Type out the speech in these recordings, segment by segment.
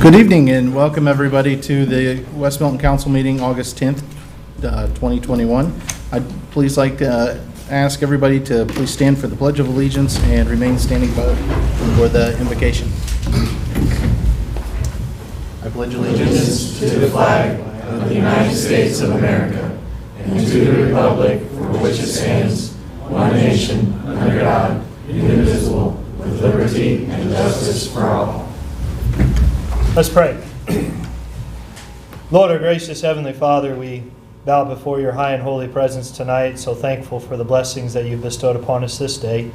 Good evening and welcome everybody to the West Milton Council meeting August 10th, 2021. I'd please like to ask everybody to please stand for the Pledge of Allegiance and remain standing for the invocation. I pledge allegiance to the flag of the United States of America and to the republic for which it stands, one nation, under God, indivisible, with liberty and justice for all. Let's pray. Lord, our gracious Heavenly Father, we bow before your high and holy presence tonight, so thankful for the blessings that you've bestowed upon us this day.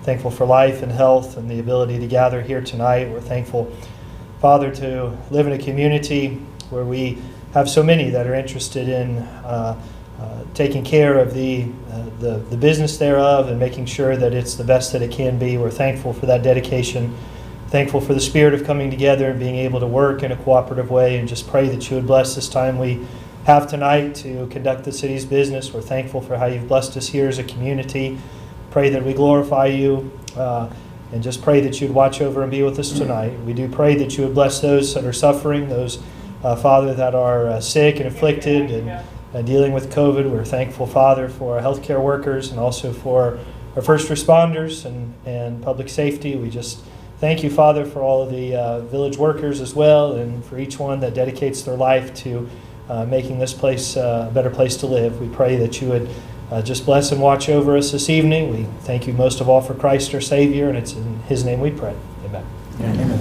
Thankful for life and health and the ability to gather here tonight. We're thankful, Father, to live in a community where we have so many that are interested in taking care of the business thereof and making sure that it's the best that it can be. We're thankful for that dedication. Thankful for the spirit of coming together and being able to work in a cooperative way, and just pray that you would bless this time we have tonight to conduct the city's business. We're thankful for how you've blessed us here as a community. Pray that we glorify you and just pray that you'd watch over and be with us tonight. We do pray that you would bless those that are suffering, those, Father, that are sick and afflicted and dealing with COVID. We're thankful, Father, for our healthcare workers and also for our first responders and public safety. We just thank you, Father, for all of the village workers as well, and for each one that dedicates their life to making this place a better place to live. We pray that you would just bless and watch over us this evening. We thank you most of all for Christ our Savior, and it's in his name we pray. Amen. Amen.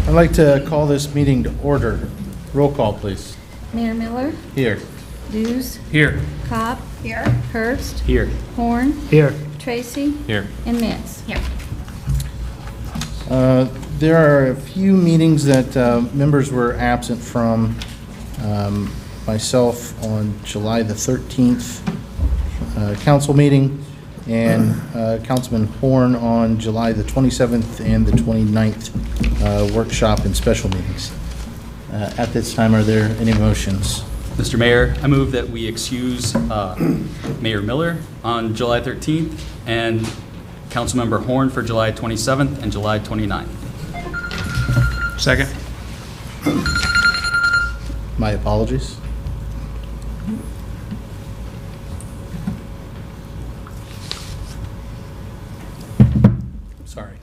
I'd like to call this meeting to order. Roll call, please. Mayor Miller, Here. Dews, Here. Cobb, here, Hurst, Here. Horn, Here. Tracy, Here. and Mintz. Here. There are a few meetings that members were absent from. Myself on July the 13th council meeting, and Councilman Horn on July the 27th and the 29th workshop and special meetings. At this time, are there any motions? Mr. Mayor, I move that we excuse Mayor Miller on July 13th and Councilmember Horn for July 27th and July 29th. Second. My apologies. Sorry.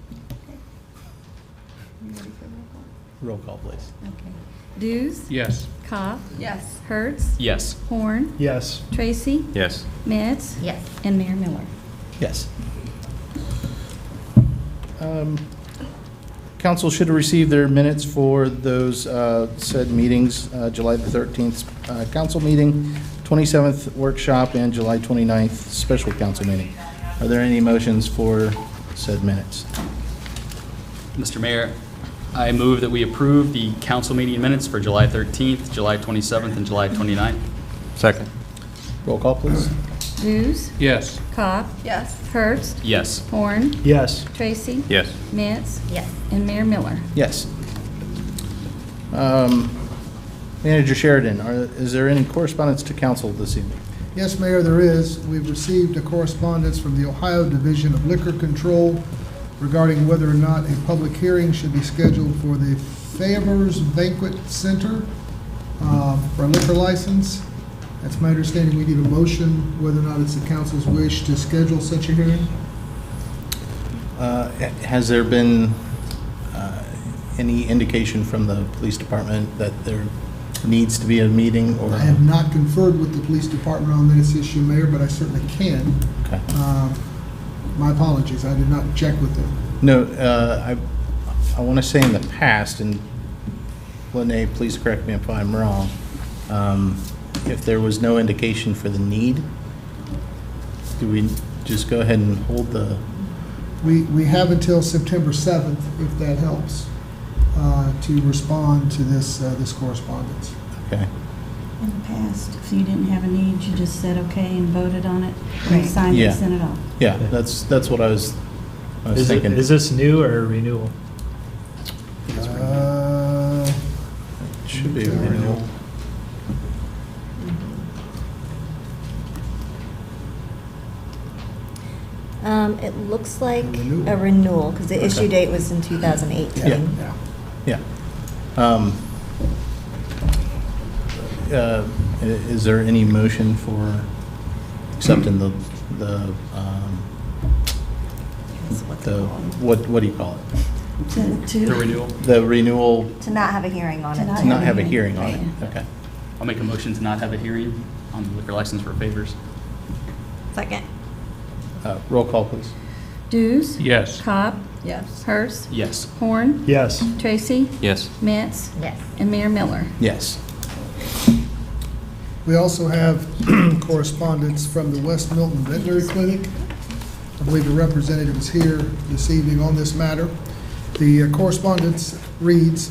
Roll call, please. Okay. Dews, Yes. Cobb, yes, Hurst, Yes. Horn, Yes. Tracy, Yes. Mintz, yes, and Mayor Miller. Yes. Council should have received their minutes for those said meetings, July the 13th council meeting, 27th workshop, and July 29th special council meeting. Are there any motions for said minutes? Mr. Mayor, I move that we approve the council meeting minutes for July 13th, July 27th, and July 29th. Second. Roll call, please. Dews, Yes. Cobb, yes, Hurst, Yes. Horn, Yes. Tracy, Yes. Mintz, yes, and Mayor Miller. Yes. Manager Sheridan, is there any correspondence to council this evening? Yes, Mayor, there is. We've received a correspondence from the Ohio Division of Liquor Control regarding whether or not a public hearing should be scheduled for the Favors Banquet Center for a liquor license. That's my understanding. We need a motion whether or not it's the council's wish to schedule such a hearing. Has there been any indication from the police department that there needs to be a meeting? Or I have not conferred with the police department on this issue, Mayor, but I certainly can. Okay. My apologies. I did not check with them. No, I want to say in the past, and Lene, please correct me if I'm wrong, if there was no indication for the need, do we just go ahead and hold the... We have until September 7th, if that helps, to respond to this correspondence. Okay. In the past, if you didn't have a need, you just said okay and voted on it, and signed it Yeah. and sent it off. Yeah, that's what I was thinking. Is this new or renewal? It should be a renewal. It looks like Renewal. a renewal, because the Okay. issue date was in 2018. Yeah. Is there any motion for accepting the, what do you call it? The renewal. The renewal, To not have a hearing on it. To to not have a hearing on it? Right. Okay. I'll make a motion to not have a hearing on the liquor license for favors. Second. Roll call, please. Dews. Yes. Cobb. Yes. Hurst. Yes. Horn. Yes. Tracy. Yes. Mitz. Yes. And Mayor Miller. Yes. We also have correspondence from the West Milton Veterinary Clinic. I believe a representative is here this evening on this matter. The correspondence reads,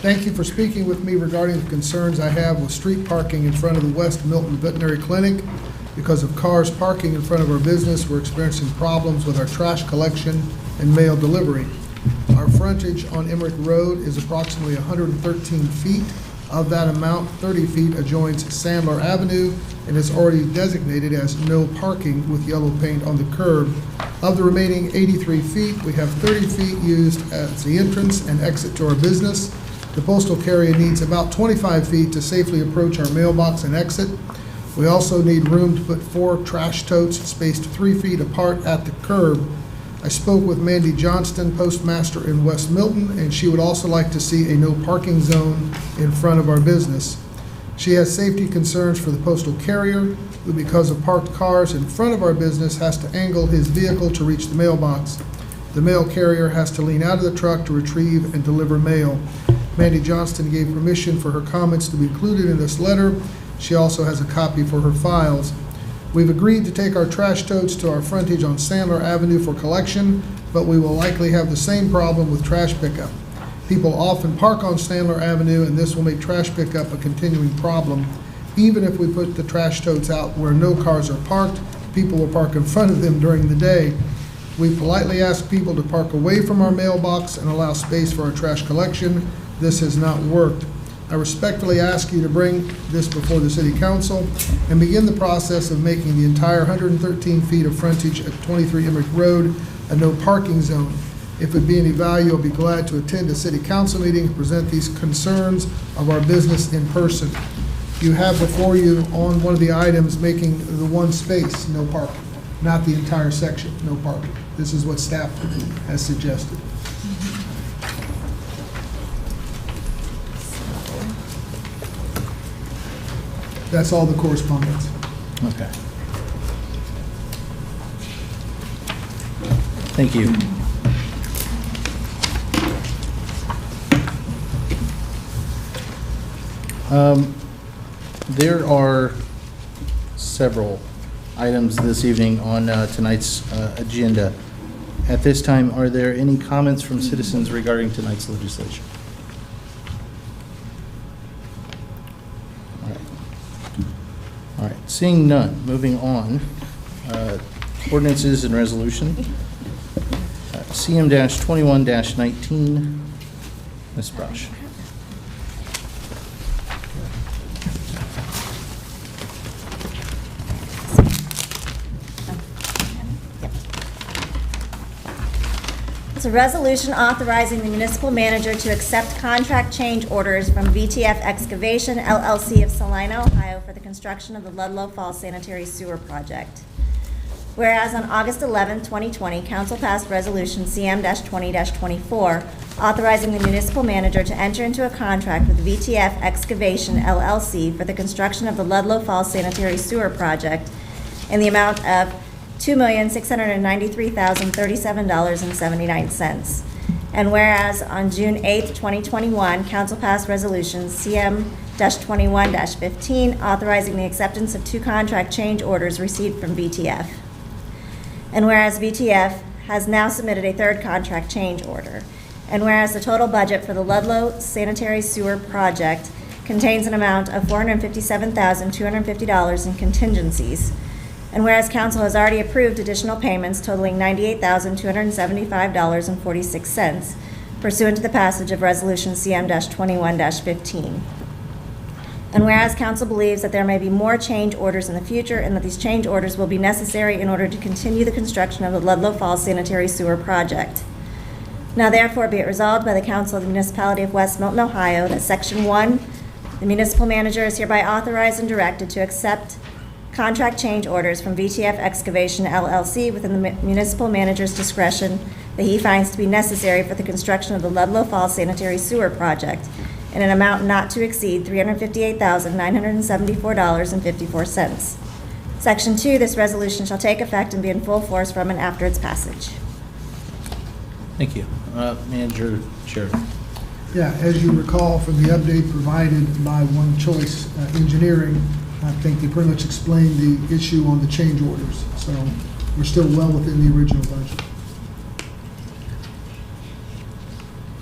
"Thank you for speaking with me regarding the concerns I have with street parking in front of the West Milton Veterinary Clinic. Because of cars parking in front of our business, we're experiencing problems with our trash collection and mail delivery. Our frontage on Emmerich Road is approximately 113 feet. Of that amount, 30 feet adjoins Sandler Avenue and is already designated as no parking with yellow paint on the curb. Of the remaining 83 feet, we have 30 feet used as the entrance and exit to our business. The postal carrier needs about 25 feet to safely approach our mailbox and exit. We also need room to put 4 trash totes spaced 3 feet apart at the curb. I spoke with Mandy Johnston, postmaster in West Milton, and she would also like to see a no parking zone in front of our business. She has safety concerns for the postal carrier, who because of parked cars in front of our business has to angle his vehicle to reach the mailbox. The mail carrier has to lean out of the truck to retrieve and deliver mail. Mandy Johnston gave permission for her comments to be included in this letter. She also has a copy for her files. We've agreed to take our trash totes to our frontage on Sandler Avenue for collection, but we will likely have the same problem with trash pickup. People often park on Sandler Avenue, and this will make trash pickup a continuing problem. Even if we put the trash totes out where no cars are parked, people will park in front of them during the day. We politely ask people to park away from our mailbox and allow space for our trash collection. This has not worked. I respectfully ask you to bring this before the City Council and begin the process of making the entire 113 feet of frontage at 23 Emmerich Road a no parking zone. If it be any value, I'll be glad to attend a City Council meeting and present these concerns of our business in person. You have before you on one of the items making the one space no parking, not the entire section no parking. This is what staff has suggested. That's all the correspondence. Okay. Thank you. There are several items this evening on tonight's agenda. At this time, are there any comments from citizens regarding tonight's legislation? All right, seeing none, moving on. Ordinances and resolution. CM-21-19, Ms. Brush. It's a resolution authorizing the municipal manager to accept contract change orders from VTF Excavation LLC of Salina, Ohio for the construction of the Ludlow Falls Sanitary Sewer Project. Whereas on August 11, 2020, Council passed Resolution CM-20-24, authorizing the municipal manager to enter into a contract with VTF Excavation LLC for the construction of the Ludlow Falls Sanitary Sewer Project in the amount of $2,693,037.79. And whereas on June 8, 2021, Council passed Resolution CM-21-15, authorizing the acceptance of 2 contract change orders received from VTF. And whereas VTF has now submitted a 3rd contract change order. And whereas the total budget for the Ludlow Sanitary Sewer Project contains an amount of $457,250 in contingencies. And whereas council has already approved additional payments totaling $98,275.46 pursuant to the passage of Resolution CM-21-15. And whereas council believes that there may be more change orders in the future and that these change orders will be necessary in order to continue the construction of the Ludlow Falls Sanitary Sewer Project. Now therefore be it resolved by the Council of the Municipality of West Milton, Ohio, that Section 1, the municipal manager is hereby authorized and directed to accept contract change orders from VTF Excavation LLC within the municipal manager's discretion that he finds to be necessary for the construction of the Ludlow Falls Sanitary Sewer Project in an amount not to exceed $358,974.54. Section 2, this resolution shall take effect and be in full force from and after its passage. Thank you. Manager Sheridan. Yeah, as you recall from the update provided by One Choice Engineering, I think they pretty much explained the issue on the change orders. So we're still well within the original budget.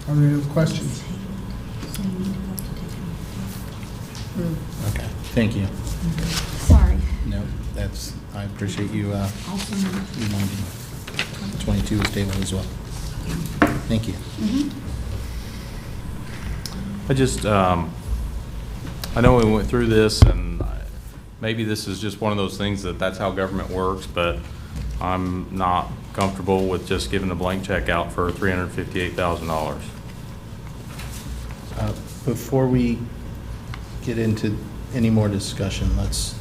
Are there any other questions? So you need to vote to take Okay, thank you. it. Sorry. No, I appreciate you Also moved. reminding me. 22 is tabled as well. Thank you. I just, I know we went through this, and maybe this is just one of those things that's how government works, but I'm not comfortable with just giving a blank check out for $358,000. Before we get into any more discussion, let's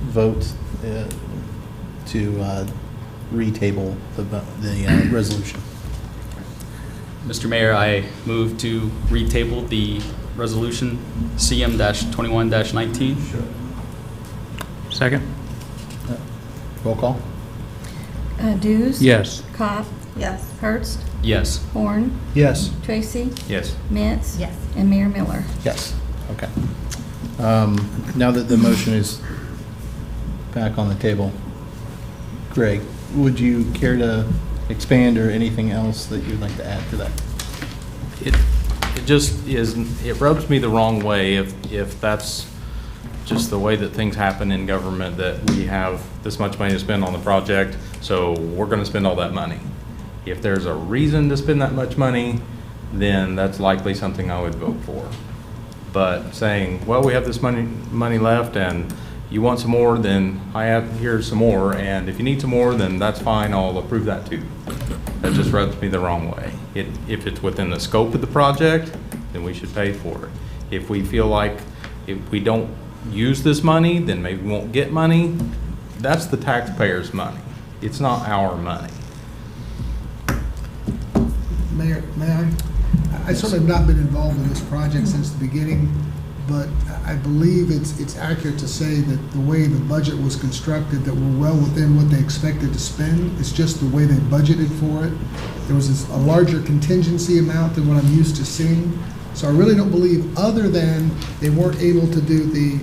vote to retable the resolution. Mr. Mayor, I move to retable the resolution CM-21-19. Second? Roll call? Dews? Yes. Cobb? Yes. Hurst? Yes. Horn? Yes. Tracy? Yes. Mitz? Yes. And Mayor Miller. Yes. Okay. Now that the motion is back on the table, Greg, would you care to expand or anything else that you'd like to add to that? It just is, it rubs me the wrong way if that's just the way that things happen in government, that we have this much money to spend on the project, so we're going to spend all that money. If there's a reason to spend that much money, then that's likely something I would vote for. But saying, well, we have this money left, and you want some more, then here's some more, and if you need some more, then that's fine, I'll approve that too. That just rubs me the wrong way. If it's within the scope of the project, then we should pay for it. If we feel like if we don't use this money, then maybe we won't get money. That's the taxpayers' money. It's not our money. Mayor, may I? I certainly have not been involved in this project since the beginning, but I believe it's accurate to say that the way the budget was constructed, that we're well within what they expected to spend. It's just the way they budgeted for it. There was a larger contingency amount than what I'm used to seeing. So I really don't believe, other than they weren't able to do the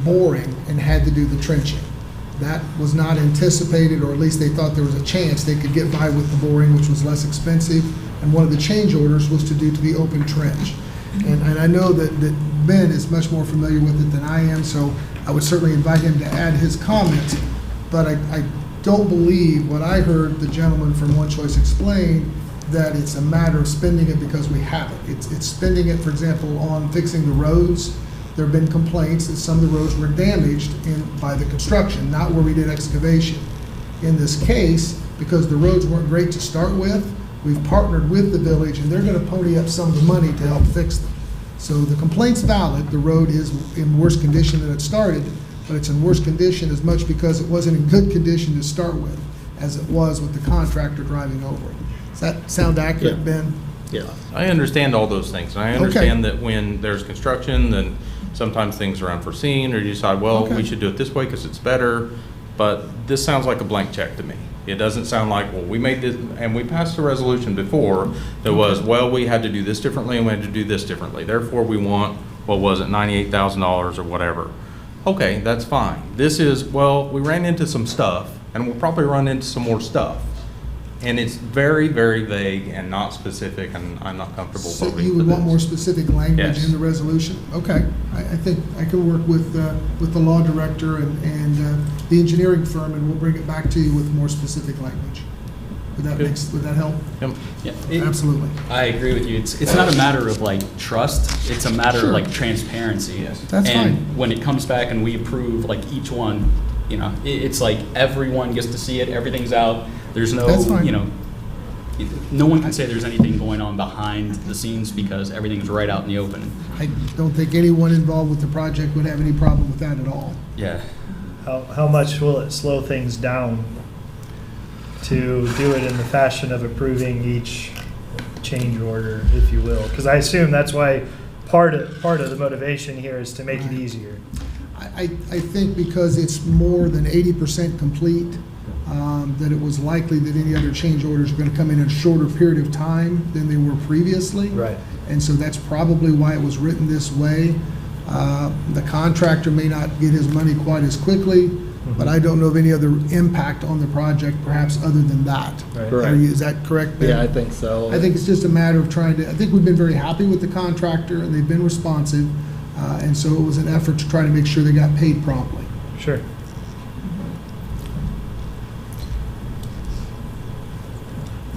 boring and had to do the trenching. That was not anticipated, or at least they thought there was a chance they could get by with the boring, which was less expensive. And one of the change orders was to do to the open trench. And I know that Ben is much more familiar with it than I am, so I would certainly invite him to add his comments. But I don't believe what I heard the gentleman from One Choice explain, that it's a matter of spending it because we have it. It's spending it, for example, on fixing the roads. There have been complaints that some of the roads were damaged by the construction, not where we did excavation. In this case, because the roads weren't great to start with, we've partnered with the village, and they're going to pony up some of the money to help fix them. So the complaint's valid. The road is in worse condition than it started, but it's in worse condition as much because it wasn't in good condition to start with as it was with the contractor driving over it. Does that sound accurate, Ben? Yeah. I understand all those things, and I understand that when there's construction, then sometimes things are unforeseen, or you decide, well, Okay. we should do it this way because it's better, but this sounds like a blank check to me. It doesn't sound like, well, we made this, and we passed a resolution before that was, well, we had to do this differently, and we had to do this differently. Therefore, we want, what was it, $98,000 or whatever. Okay, that's fine. This is, well, we ran into some stuff, and we'll probably run into some more stuff. And it's very, very vague and not specific, and I'm not comfortable So voting you for would want this. more specific language Yes. in the resolution? Okay, I think I can work with the law director and the engineering firm, and we'll bring it back to you with more specific language. Would that help? Yeah, Absolutely. I agree with you. It's not a matter of like trust, it's a matter Sure. of like transparency. That's And fine. when it comes back and we approve like each one, it's like everyone gets to see it, everything's out. There's no, That's fine. No one can say there's anything going on behind the scenes because everything's right out in the open. I don't think anyone involved with the project would have any problem with that at all. Yeah. How much will it slow things down to do it in the fashion of approving each change order, if you will? Because I assume that's why part of the motivation here is to make it easier. I think because it's more than 80% complete, that it was likely that any other change orders are going to come in a shorter period of time than they were previously. Right. And so that's probably why it was written this way. The contractor may not get his money quite as quickly, but I don't know of any other impact on the project perhaps other than that. Right. Correct. Is that correct, Ben? Yeah, I think so. I think it's just a matter of I think we've been very happy with the contractor, and they've been responsive, and so it was an effort to try to make sure they got paid promptly. Sure.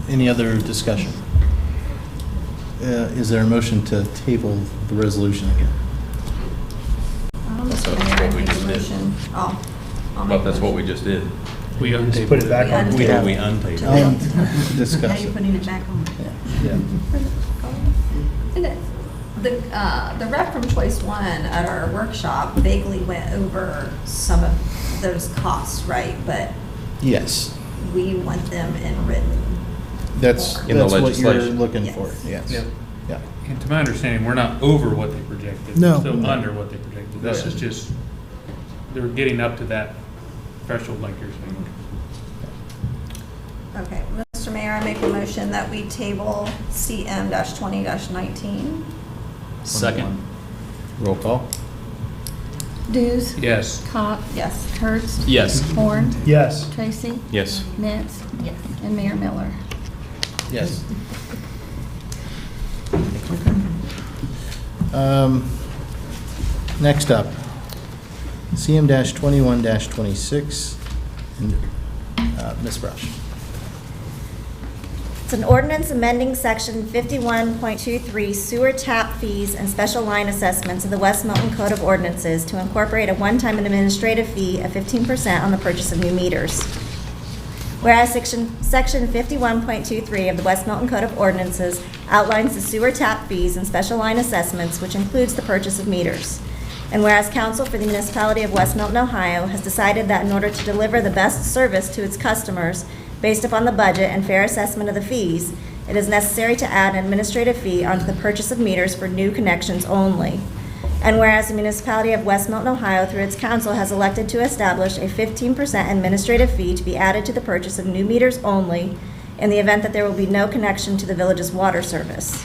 Any other discussion? Is there a motion to table the resolution again? That's what we just did. But that's what we just did. We Just put it back on. We have- untabled. Now Discuss you're it. putting it back on. The rep from Choice One at our workshop vaguely went over some of those costs, right? But Yes, we want them in written. that's In the what you're legislation. looking Yes. for, yes. Yep. Yeah. And to my understanding, we're not over what they projected. No. We're still under what they projected. This Yeah. is just, they're getting up to that threshold like you're saying. Okay, Mr. Mayor, I make a motion that we table CM-20-19. Second. Roll call? Dues? Yes. Cop? Yes. Hurst. Yes. Horn. Yes. Tracy. Yes. Metz. Yes. And Mayor Miller. Yes. Next up, CM-21-26, and Ms. Brush. It's an ordinance amending Section 51.23 sewer tap fees and special line assessments of the West Milton Code of Ordinances to incorporate a one-time administrative fee of 15% on the purchase of new meters. Whereas Section 51.23 of the West Milton Code of Ordinances outlines the sewer tap fees and special line assessments, which includes the purchase of meters. And whereas Council for the Municipality of West Milton, Ohio has decided that in order to deliver the best service to its customers based upon the budget and fair assessment of the fees, it is necessary to add an administrative fee onto the purchase of meters for new connections only. And whereas the Municipality of West Milton, Ohio, through its council, has elected to establish a 15% administrative fee to be added to the purchase of new meters only in the event that there will be no connection to the village's water service.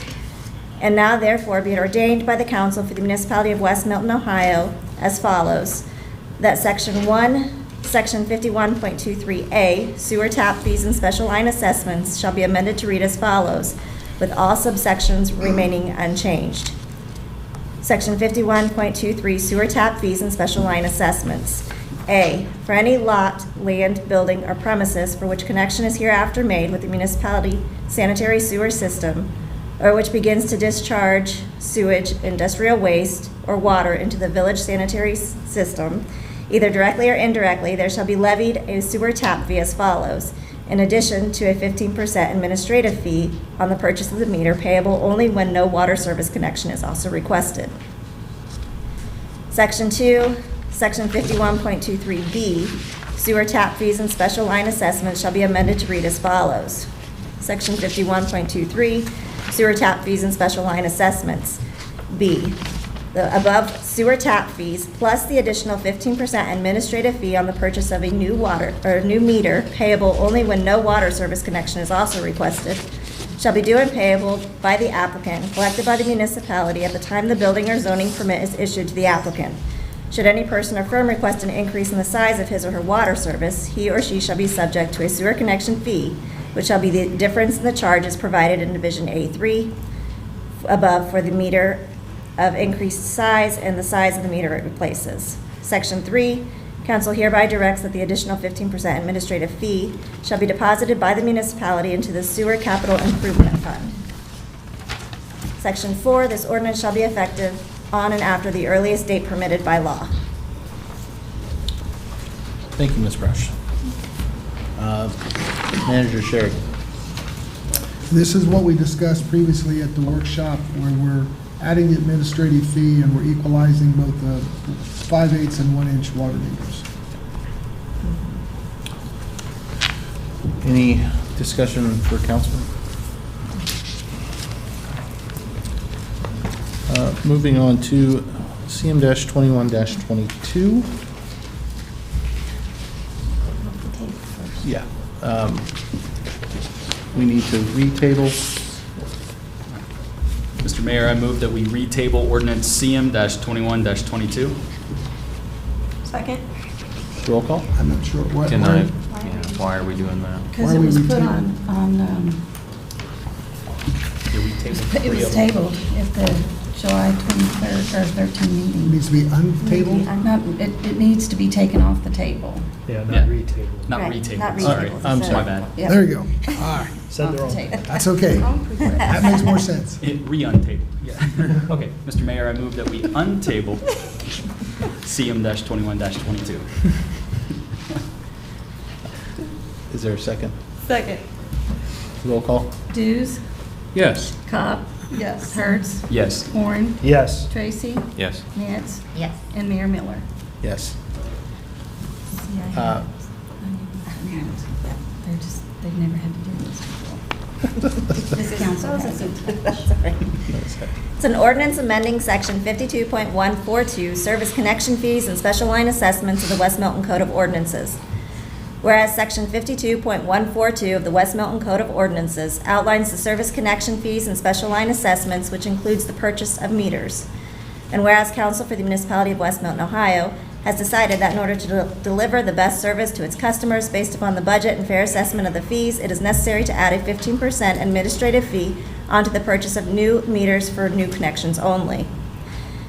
And now therefore be it ordained by the Council for the Municipality of West Milton, Ohio, as follows, that Section 51.23A, sewer tap fees and special line assessments shall be amended to read as follows, with all subsections remaining unchanged. Section 51.23 sewer tap fees and special line assessments. A, for any lot, land, building, or premises for which connection is hereafter made with the municipality sanitary sewer system, or which begins to discharge sewage, industrial waste, or water into the village sanitary system, either directly or indirectly, there shall be levied a sewer tap fee as follows, in addition to a 15% administrative fee on the purchase of the meter payable only when no water service connection is also requested. Section 2, Section 51.23B, sewer tap fees and special line assessments shall be amended to read as follows. Section 51.23, sewer tap fees and special line assessments. B, the above sewer tap fees plus the additional 15% administrative fee on the purchase of a new water or new meter payable only when no water service connection is also requested shall be due and payable by the applicant and collected by the municipality at the time the building or zoning permit is issued to the applicant. Should any person or firm request an increase in the size of his or her water service, he or she shall be subject to a sewer connection fee, which shall be the difference in the charges provided in Division A3 above for the meter of increased size and the size of the meter it replaces. Section 3, Council hereby directs that the additional 15% administrative fee shall be deposited by the municipality into the Sewer Capital Improvement Fund. Section 4, this ordinance shall be effective on and after the earliest date permitted by law. Thank you, Ms. Brush. Manager Sherry. This is what we discussed previously at the workshop, where we're adding the administrative fee and we're equalizing both the 5/8 and 1-inch water meters. Any discussion for councilman? Moving on to CM-21-22. Yeah. We need to retable. Mr. Mayor, I move that we retable ordinance CM-21-22. Second? Roll call. I'm not sure what. Can I, why are we doing that? Because Why it are we was put retabling? it was tabled at the July 23rd or 13th It meeting. needs to be untabled? Not, it needs to be taken off the table. Yeah, Yeah. not retabled. Not Right, retable. not Sorry. retable, I'm so- My bad. Yep. There you go. All right. Said Off the the wrong table. thing. That's okay. That makes more sense. Re-untable. Yeah. Okay, Mr. Mayor, I move that we untable CM-21-22. Is there a second? Second. Roll call. Dews, Yes. Cobb. Yes. Hertz, Yes. Horn, Yes. Tracy, Yes. Nance, Yes. and Mayor Miller. Yes. Uh, They're just, they've never had to do this before. This council hasn't. It's an ordinance amending section 52.142, service connection fees and special line assessments of the West Milton Code of Ordinances. Whereas section 52.142 of the West Milton Code of Ordinances outlines the service connection fees and special line assessments, which includes the purchase of meters. And whereas Council for the Municipality of West Milton, Ohio, has decided that in order to deliver the best service to its customers based upon the budget and fair assessment of the fees, it is necessary to add a 15% administrative fee onto the purchase of new meters for new connections only.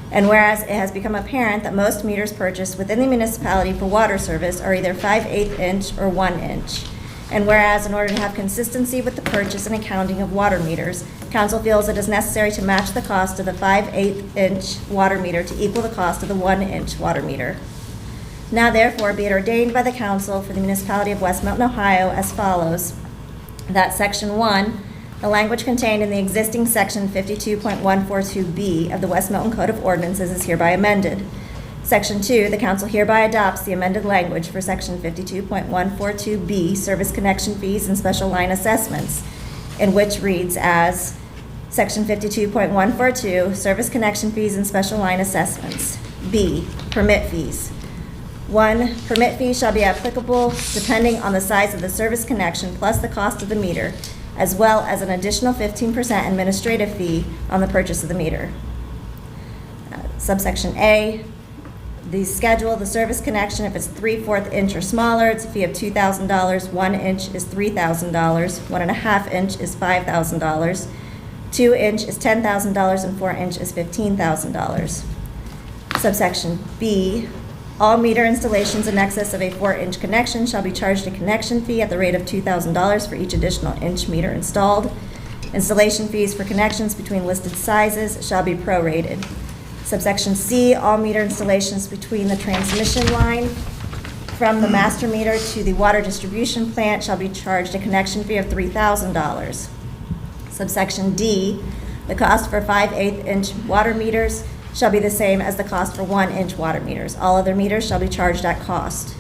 And whereas it has become apparent that most meters purchased within the municipality for water service are either 5/8 inch or 1 inch. And whereas in order to have consistency with the purchase and accounting of water meters, Council feels it is necessary to match the cost of the 5/8 inch water meter to equal the cost of the 1 inch water meter. Now therefore be it ordained by the Council for the Municipality of West Milton, Ohio as follows, that Section 1, the language contained in the existing Section 52.142B of the West Milton Code of Ordinances is hereby amended. Section 2, the council hereby adopts the amended language for Section 52.142B, service connection fees and special line assessments, in which reads as Section 52.142, service connection fees and special line assessments. B, permit fees. 1, permit fees shall be applicable depending on the size of the service connection plus the cost of the meter, as well as an additional 15% administrative fee on the purchase of the meter. Subsection A, the schedule, the service connection, if it's 3/4 inch or smaller, it's a fee of $2,000, 1 inch is $3,000, 1.5 inch is $5,000, 2 inch is $10,000, and 4 inch is $15,000. Subsection B, all meter installations in excess of a 4-inch connection shall be charged a connection fee at the rate of $2,000 for each additional inch meter installed. Installation fees for connections between listed sizes shall be prorated. Subsection C, all meter installations between the transmission line from the master meter to the water distribution plant shall be charged a connection fee of $3,000. Subsection D, the cost for 5/8 inch water meters shall be the same as the cost for 1 inch water meters. All other meters shall be charged at cost.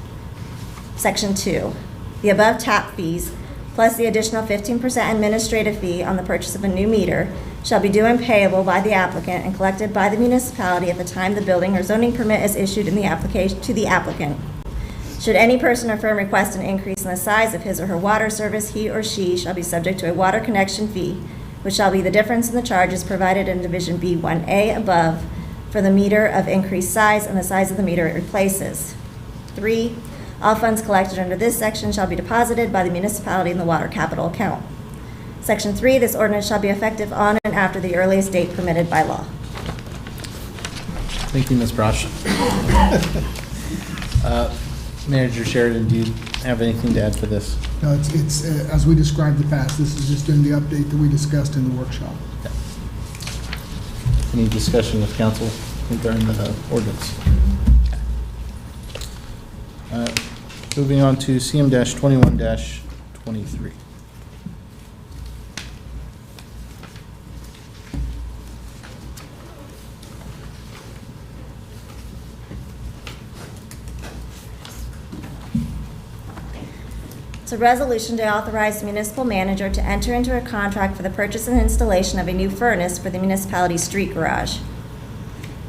Section 2, the above tap fees plus the additional 15% administrative fee on the purchase of a new meter shall be due and payable by the applicant and collected by the municipality at the time the building or zoning permit is issued in the application to the applicant. Should any person or firm request an increase in the size of his or her water service, he or she shall be subject to a water connection fee, which shall be the difference in the charges provided in Division B1A above for the meter of increased size and the size of the meter it replaces. 3, all funds collected under this section shall be deposited by the municipality in the water capital account. Section 3, this ordinance shall be effective on and after the earliest date permitted by law. Thank you, Ms. Brosh. Manager Sheridan, do you have anything to add for this? No, it's as we described in the past, this is just in the update that we discussed in the workshop. Any discussion with council regarding the ordinance? Moving on to CM-21-23. It's a resolution to authorize the municipal manager to enter into a contract for the purchase and installation of a new furnace for the municipality's street garage.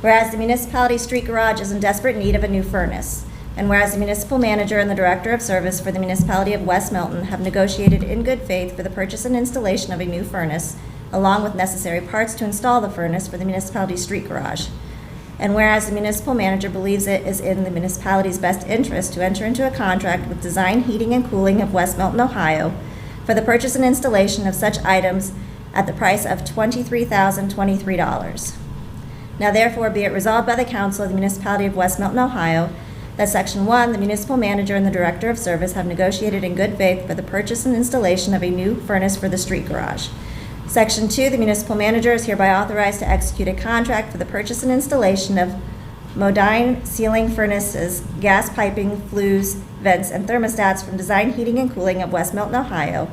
Whereas the municipality's street garage is in desperate need of a new furnace, and whereas the municipal manager and the director of service for the municipality of West Milton have negotiated in good faith for the purchase and installation of a new furnace, along with necessary parts to install the furnace for the municipality's street garage. And whereas the municipal manager believes it is in the municipality's best interest to enter into a contract with Design Heating and Cooling of West Milton, Ohio, for the purchase and installation of such items at the price of $23,023. Now therefore be it resolved by the council of the municipality of West Milton, Ohio, that Section 1, the municipal manager and the director of service have negotiated in good faith for the purchase and installation of a new furnace for the street garage. Section 2, the municipal manager is hereby authorized to execute a contract for the purchase and installation of Modine ceiling furnaces, gas piping, flues, vents, and thermostats from Design Heating and Cooling of West Milton, Ohio,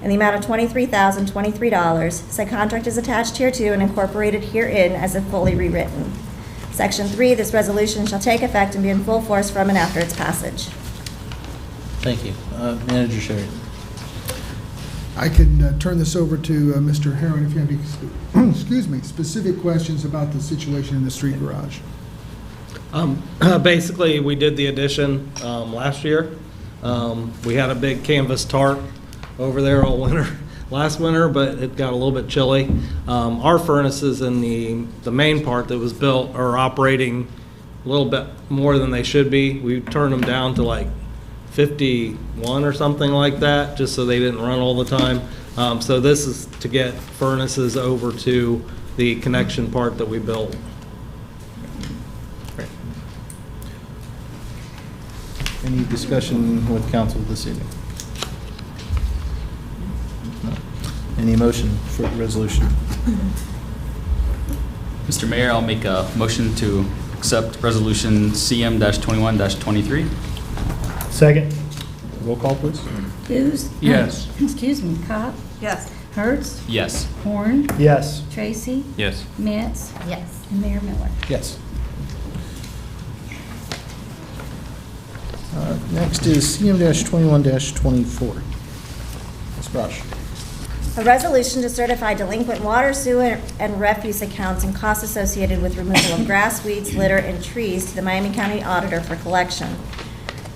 in the amount of $23,023. Said contract is attached hereto and incorporated herein as if fully rewritten. Section 3, this resolution shall take effect and be in full force from and after its passage. Thank you. Manager Sheridan. I can turn this over to Mr. Herron if you have any, excuse me, specific questions about the situation in the street garage. Basically, we did the addition last year. We had a big canvas tarp over there all winter, last winter, but it got a little bit chilly. Our furnaces in the main part that was built are operating a little bit more than they should be. We turned them down to like 51 or something like that, just so they didn't run all the time. So this is to get furnaces over to the connection part that we built. Great. Any discussion with council this evening? No. Any motion for the resolution? Mr. Mayor, I'll make a motion to accept Resolution CM-21-23. Second. Roll call, please. Hughes? Yes. Excuse me, Cobb? Yes. Hertz? Yes. Horn? Yes. Tracy? Yes. Metz? Yes. And Mayor Miller. Yes. Next is CM-21-24. Ms. Brosh. A resolution to certify delinquent water, sewer, and refuse accounts and costs associated with removal of grass, weeds, litter, and trees to the Miami County Auditor for collection.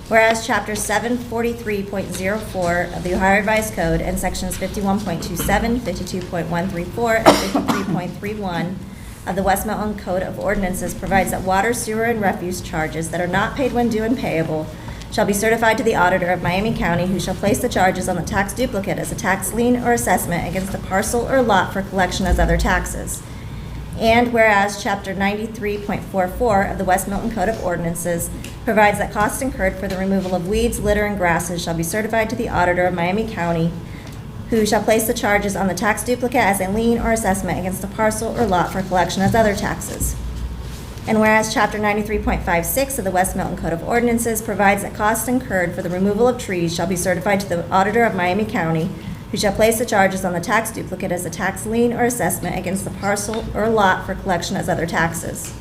Whereas Chapter 743.04 of the Ohio Revised Code and Sections 51.27, 52.134, and 53.31 of the West Milton Code of Ordinances provides that water, sewer, and refuse charges that are not paid when due and payable shall be certified to the auditor of Miami County, who shall place the charges on the tax duplicate as a tax lien or assessment against the parcel or lot for collection as other taxes. And whereas Chapter 93.44 of the West Milton Code of Ordinances provides that costs incurred for the removal of weeds, litter, and grasses shall be certified to the auditor of Miami County, who shall place the charges on the tax duplicate as a lien or assessment against the parcel or lot for collection as other taxes. And whereas Chapter 93.56 of the West Milton Code of Ordinances provides that costs incurred for the removal of trees shall be certified to the auditor of Miami County, who shall place the charges on the tax duplicate as a tax lien or assessment against the parcel or lot for collection as other taxes.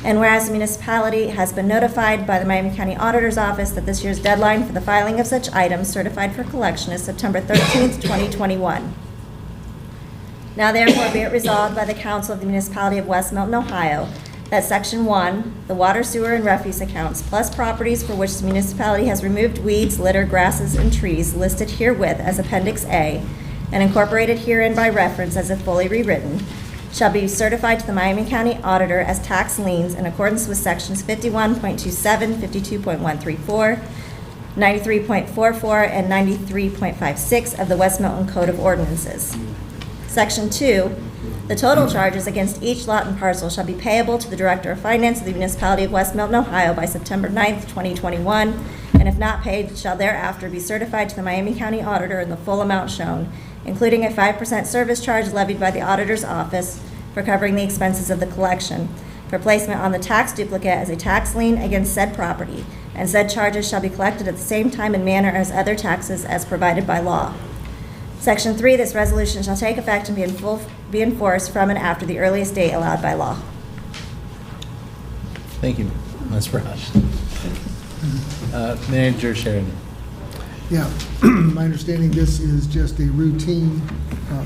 And whereas the municipality has been notified by the Miami County Auditor's Office that this year's deadline for the filing of such items certified for collection is September 13th, 2021. Now therefore be it resolved by the Council of the Municipality of West Milton, Ohio, that Section 1, the water, sewer, and refuse accounts, plus properties for which the municipality has removed weeds, litter, grasses, and trees listed herewith as Appendix A, and incorporated herein by reference as if fully rewritten, shall be certified to the Miami County Auditor as tax liens in accordance with Sections 51.27, 52.134, 93.44, and 93.56 of the West Milton Code of Ordinances. Section 2, The total charges against each lot and parcel shall be payable to the Director of Finance of the Municipality of West Milton, Ohio by September 9th, 2021, and if not paid, shall thereafter be certified to the Miami County Auditor in the full amount shown, including a 5% service charge levied by the Auditor's Office for covering the expenses of the collection, for placement on the tax duplicate as a tax lien against said property, and said charges shall be collected at the same time and manner as other taxes as provided by law. Section 3, this resolution shall take effect and be enforced from and after the earliest date allowed by law. Thank you, Ms. Rush. Manager Sheridan. Yeah, my understanding this is just a routine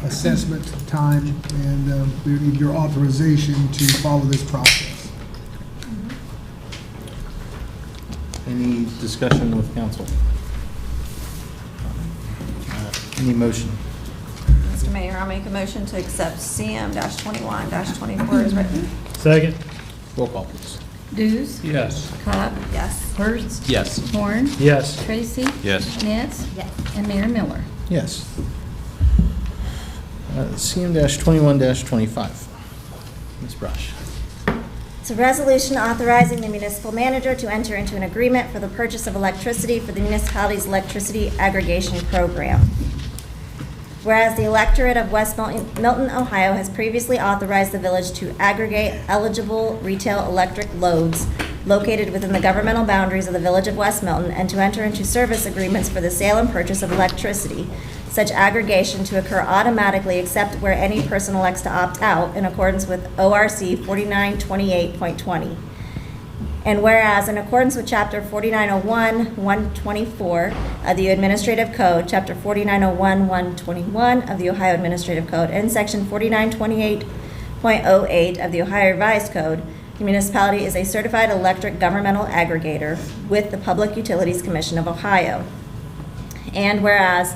assessment time, and we need your authorization to follow this process. Any discussion with council? Any motion? Mr. Mayor, I'll make a motion to accept CM-21-24 as written. Second. Roll call, please. Dews, Yes. Cobb, Yes. Hurst, Yes. Horn, Yes. Tracy, Yes. Nitz, Yes. and Mayor Miller. Yes. CM-21-25. Ms. Brush. It's a resolution authorizing the municipal manager to enter into an agreement for the purchase of electricity for the municipality's electricity aggregation program. Whereas the electorate of West Milton, Ohio has previously authorized the village to aggregate eligible retail electric loads located within the governmental boundaries of the village of West Milton and to enter into service agreements for the sale and purchase of electricity, such aggregation to occur automatically except where any person elects to opt out in accordance with ORC 4928.20. And whereas in accordance with Chapter 4901-124 of the Administrative Code, Chapter 4901-121 of the Ohio Administrative Code, and Section 4928.08 of the Ohio Revised Code, the municipality is a certified electric governmental aggregator with the Public Utilities Commission of Ohio. And whereas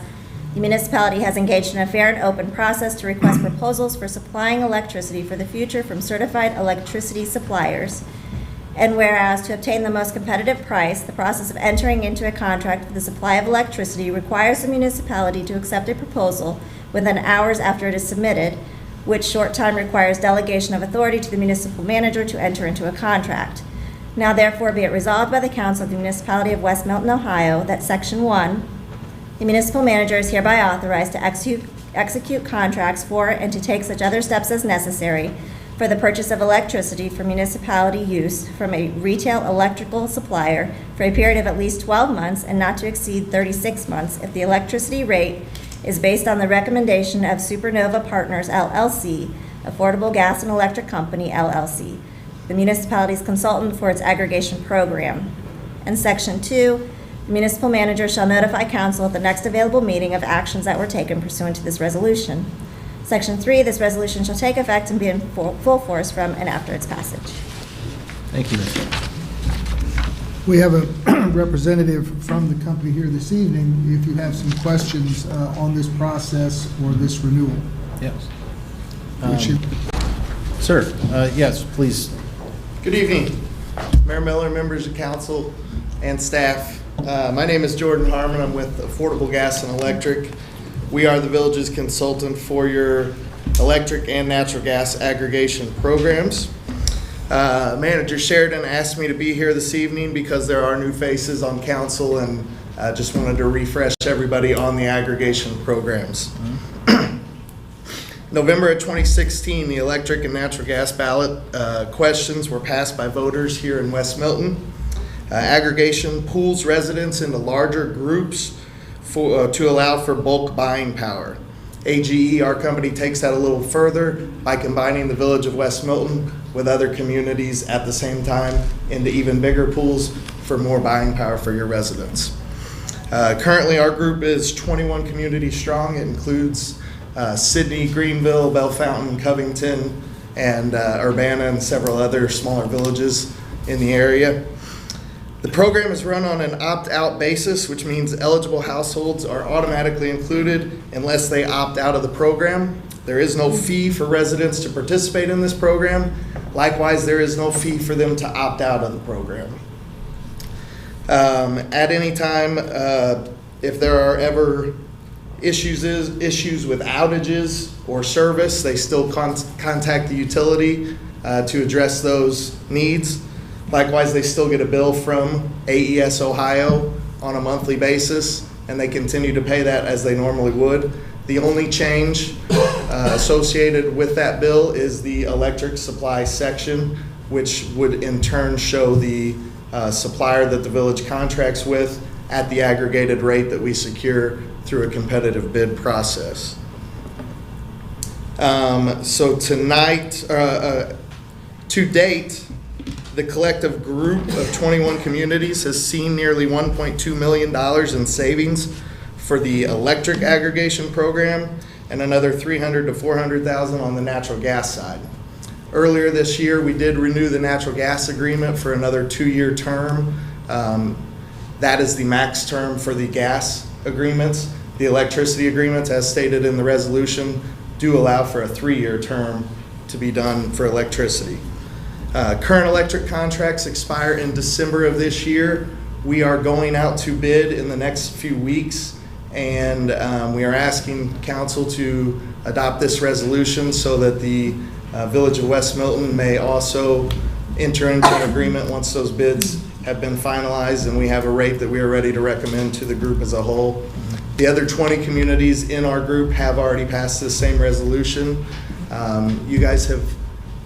the municipality has engaged in a fair and open process to request proposals for supplying electricity for the future from certified electricity suppliers, and whereas to obtain the most competitive price, the process of entering into a contract for the supply of electricity requires the municipality to accept a proposal within hours after it is submitted, which short time requires delegation of authority to the municipal manager to enter into a contract. Now therefore be it resolved by the Council of the Municipality of West Milton, Ohio, that Section 1, the municipal manager is hereby authorized to execute contracts for and to take such other steps as necessary for the purchase of electricity for municipality use from a retail electrical supplier for a period of at least 12 months and not to exceed 36 months if the electricity rate is based on the recommendation of Supernova Partners, LLC, Affordable Gas and Electric Company, LLC, the municipality's consultant for its aggregation program. And Section 2, the municipal manager shall notify council at the next available meeting of actions that were taken pursuant to this resolution. Section 3, this resolution shall take effect and be in full force from and after its passage. Thank you, Ms. We have a representative from the company here this evening, if you have some questions on this process or this renewal. Yes. Which you- Sir, yes, please. Good evening, Mayor Miller, members of council, and staff. My name is Jordan Harmon. I'm with Affordable Gas and Electric. We are the village's consultant for your electric and natural gas aggregation programs. Manager Sheridan asked me to be here this evening because there are new faces on council, and just wanted to refresh everybody on the aggregation programs. November of 2016, the electric and natural gas ballot questions were passed by voters here in West Milton. Aggregation pools residents into larger groups to allow for bulk buying power. AGE, our company, takes that a little further by combining the village of West Milton with other communities at the same time into even bigger pools for more buying power for your residents. Currently, our group is 21 communities strong. It includes Sydney, Greenville, Bellefontaine, Covington, and Urbana, and several other smaller villages in the area. The program is run on an opt-out basis, which means eligible households are automatically included unless they opt out of the program. There is no fee for residents to participate in this program. Likewise, there is no fee for them to opt out of the program. At any time, if there are ever issues with outages or service, they still contact the utility to address those needs. Likewise, they still get a bill from AES Ohio on a monthly basis, and they continue to pay that as they normally would. The only change associated with that bill is the electric supply section, which would in turn show the supplier that the village contracts with at the aggregated rate that we secure through a competitive bid process. So tonight, to date, the collective group of 21 communities has seen nearly $1.2 million in savings for the electric aggregation program and another $300,000 to $400,000 on the natural gas side. Earlier this year, we did renew the natural gas agreement for another 2-year term. That is the max term for the gas agreements. The electricity agreements, as stated in the resolution, do allow for a 3-year term to be done for electricity. Current electric contracts expire in December of this year. We are going out to bid in the next few weeks, and we are asking council to adopt this resolution so that the Village of West Milton may also enter into an agreement once those bids have been finalized and we have a rate that we are ready to recommend to the group as a whole. The other 20 communities in our group have already passed this same resolution. You guys have,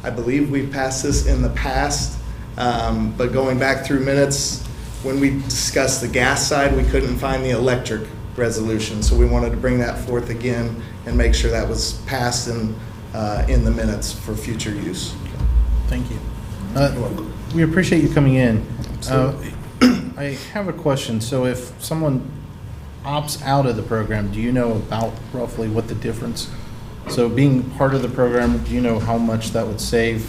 I believe we've passed this in the past, but going back through minutes, when we discussed the gas side, we couldn't find the electric resolution. So we wanted to bring that forth again and make sure that was passed in the minutes for future use. Thank you. We appreciate you coming in. I have a question. So if someone opts out of the program, do you know about roughly what the difference? So being part of the program, do you know how much that would save?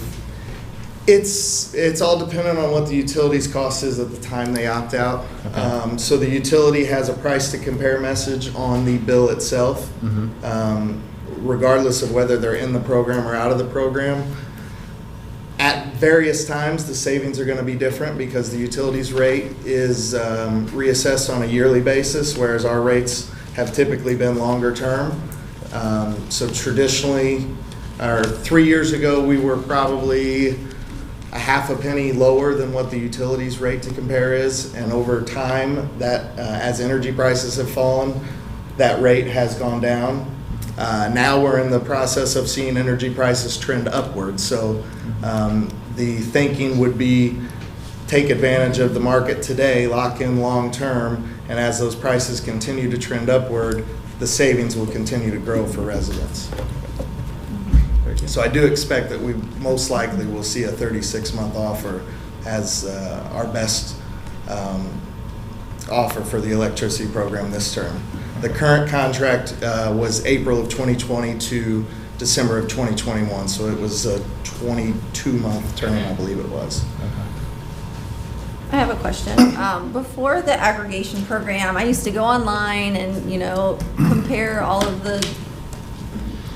It's all dependent on what the utilities cost is at the time they opt out. Okay. So the utility has a price to compare message on the bill itself, regardless of whether they're in the program or out of the program. At various times, the savings are going to be different because the utilities rate is reassessed on a yearly basis, whereas our rates have typically been longer term. So traditionally, or 3 years ago, we were probably a half a penny lower than what the utilities rate to compare is, and over time, that as energy prices have fallen, that rate has gone down. Now we're in the process of seeing energy prices trend upwards, so the thinking would be take advantage of the market today, lock in long term, and as those prices continue to trend upward, the savings will continue to grow for residents. So I do expect that we most likely will see a 36-month offer as our best offer for the electricity program this term. The current contract was April of 2020 to December of 2021, so it was a 22-month term, I believe it was. I have a question. Before the aggregation program, I used to go online and, compare all of the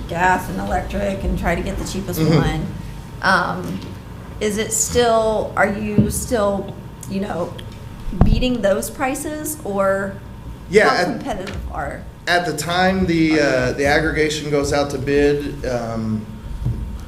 gas and electric and try to get the cheapest one. Is it still, are you still, beating those prices, or how competitive are? At the time the aggregation goes out to bid,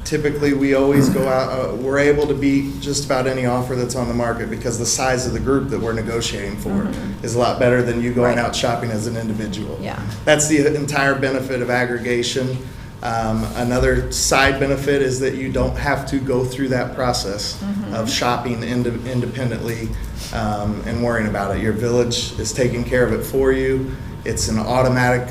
typically we always go out, we're able to beat just about any offer that's on the market because the size of the group that we're negotiating for is a lot better than you going out shopping as an individual. Yeah. That's the entire benefit of aggregation. Another side benefit is that you don't have to go through that process of shopping independently and worrying about it. Your village is taking care of it for you. It's an automatic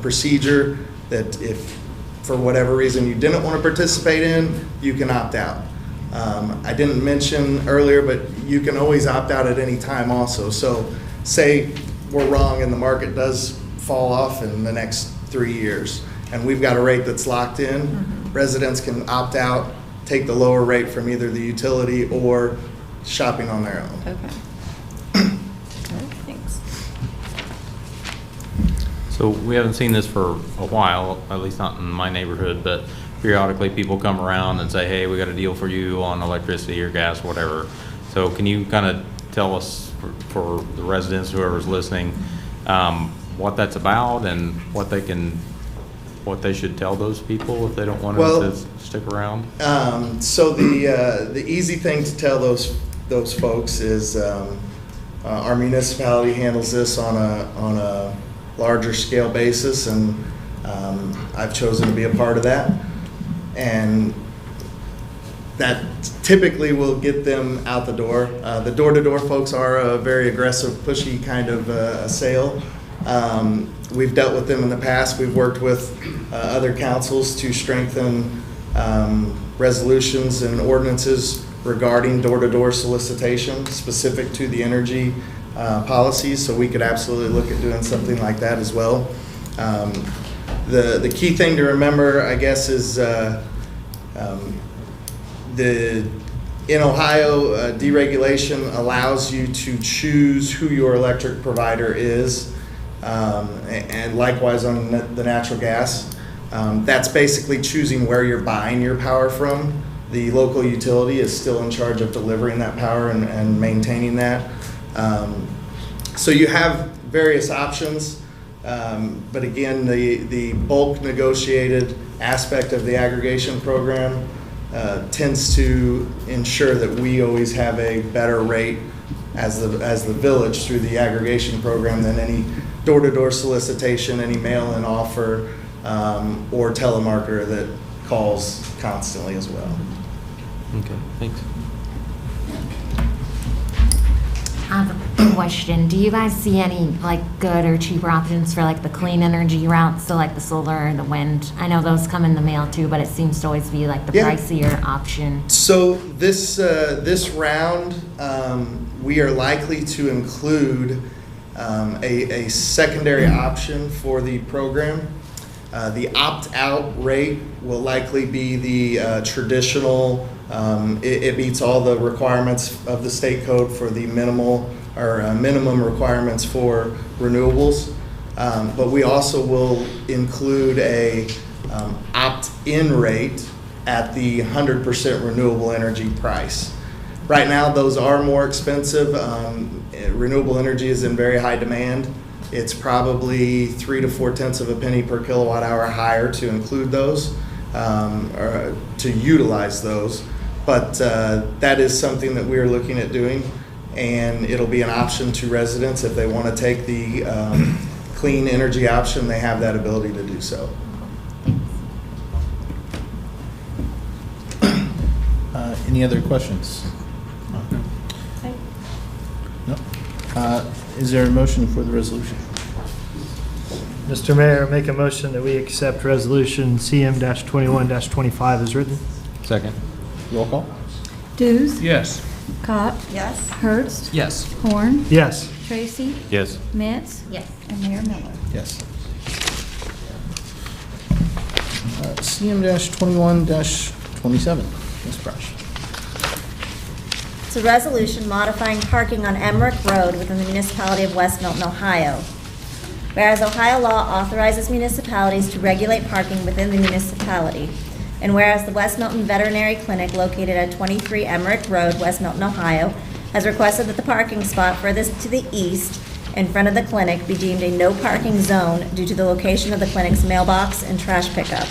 procedure that if for whatever reason you didn't want to participate in, you can opt out. I didn't mention earlier, but you can always opt out at any time also. So say we're wrong and the market does fall off in the next 3 years and we've got a rate that's locked in, residents can opt out, take the lower rate from either the utility or shopping on their own. Okay. Thanks. So we haven't seen this for a while, at least not in my neighborhood, but periodically people come around and say, hey, we got a deal for you on electricity or gas, whatever. So can you kind of tell us for the residents, whoever's listening, what that's about and what they can what they should tell those people if they don't want Well, them to stick around? So the easy thing to tell those folks is our municipality handles this on a larger scale basis, and I've chosen to be a part of that. And that typically will get them out the door. The door-to-door folks are a very aggressive, pushy kind of sale. We've dealt with them in the past. We've worked with other councils to strengthen resolutions and ordinances regarding door-to-door solicitation specific to the energy policies, so we could absolutely look at doing something like that as well. The key thing to remember, I guess, is in Ohio, deregulation allows you to choose who your electric provider is, and likewise on the natural gas. That's basically choosing where you're buying your power from. The local utility is still in charge of delivering that power and maintaining that. So you have various options, but again, the bulk negotiated aspect of the aggregation program tends to ensure that we always have a better rate as the village through the aggregation program than any door-to-door solicitation, any mail-in offer, or telemarketer that calls constantly as well. Okay, thanks. I have a question. Do you guys see any like good or cheaper options for like the clean energy routes, so like the solar and the wind? I know those come in the mail too, but it seems to always be like the pricier option. So this round, we are likely to include a secondary option for the program. The opt-out rate will likely be the traditional. It meets all the requirements of the state code for the minimum requirements for renewables. But we also will include a opt-in rate at the 100% renewable energy price. Right now, those are more expensive. Renewable energy is in very high demand. It's probably 3 to 4 tenths of a penny per kilowatt hour higher to include those, or to utilize those. But that is something that we're looking at doing, and it'll be an option to residents. If they want to take the clean energy option, they have that ability to do so. Any other questions? No. Is there a motion for the resolution? Mr. Mayor, make a motion that we accept Resolution CM-21-25 as written. Second. Roll call? Dews? Yes. Cott? Yes. Hurst? Yes. Horn? Yes. Tracy? Yes. Mitz? Yes. And Mayor Miller. Yes. CM-21-27, Ms. Brush. It's a resolution modifying parking on Emmerich Road within the municipality of West Milton, Ohio. Whereas Ohio law authorizes municipalities to regulate parking within the municipality, and whereas the West Milton Veterinary Clinic located at 23 Emmerich Road, West Milton, Ohio, has requested that the parking spot furthest to the east in front of the clinic be deemed a no parking zone due to the location of the clinic's mailbox and trash pickup.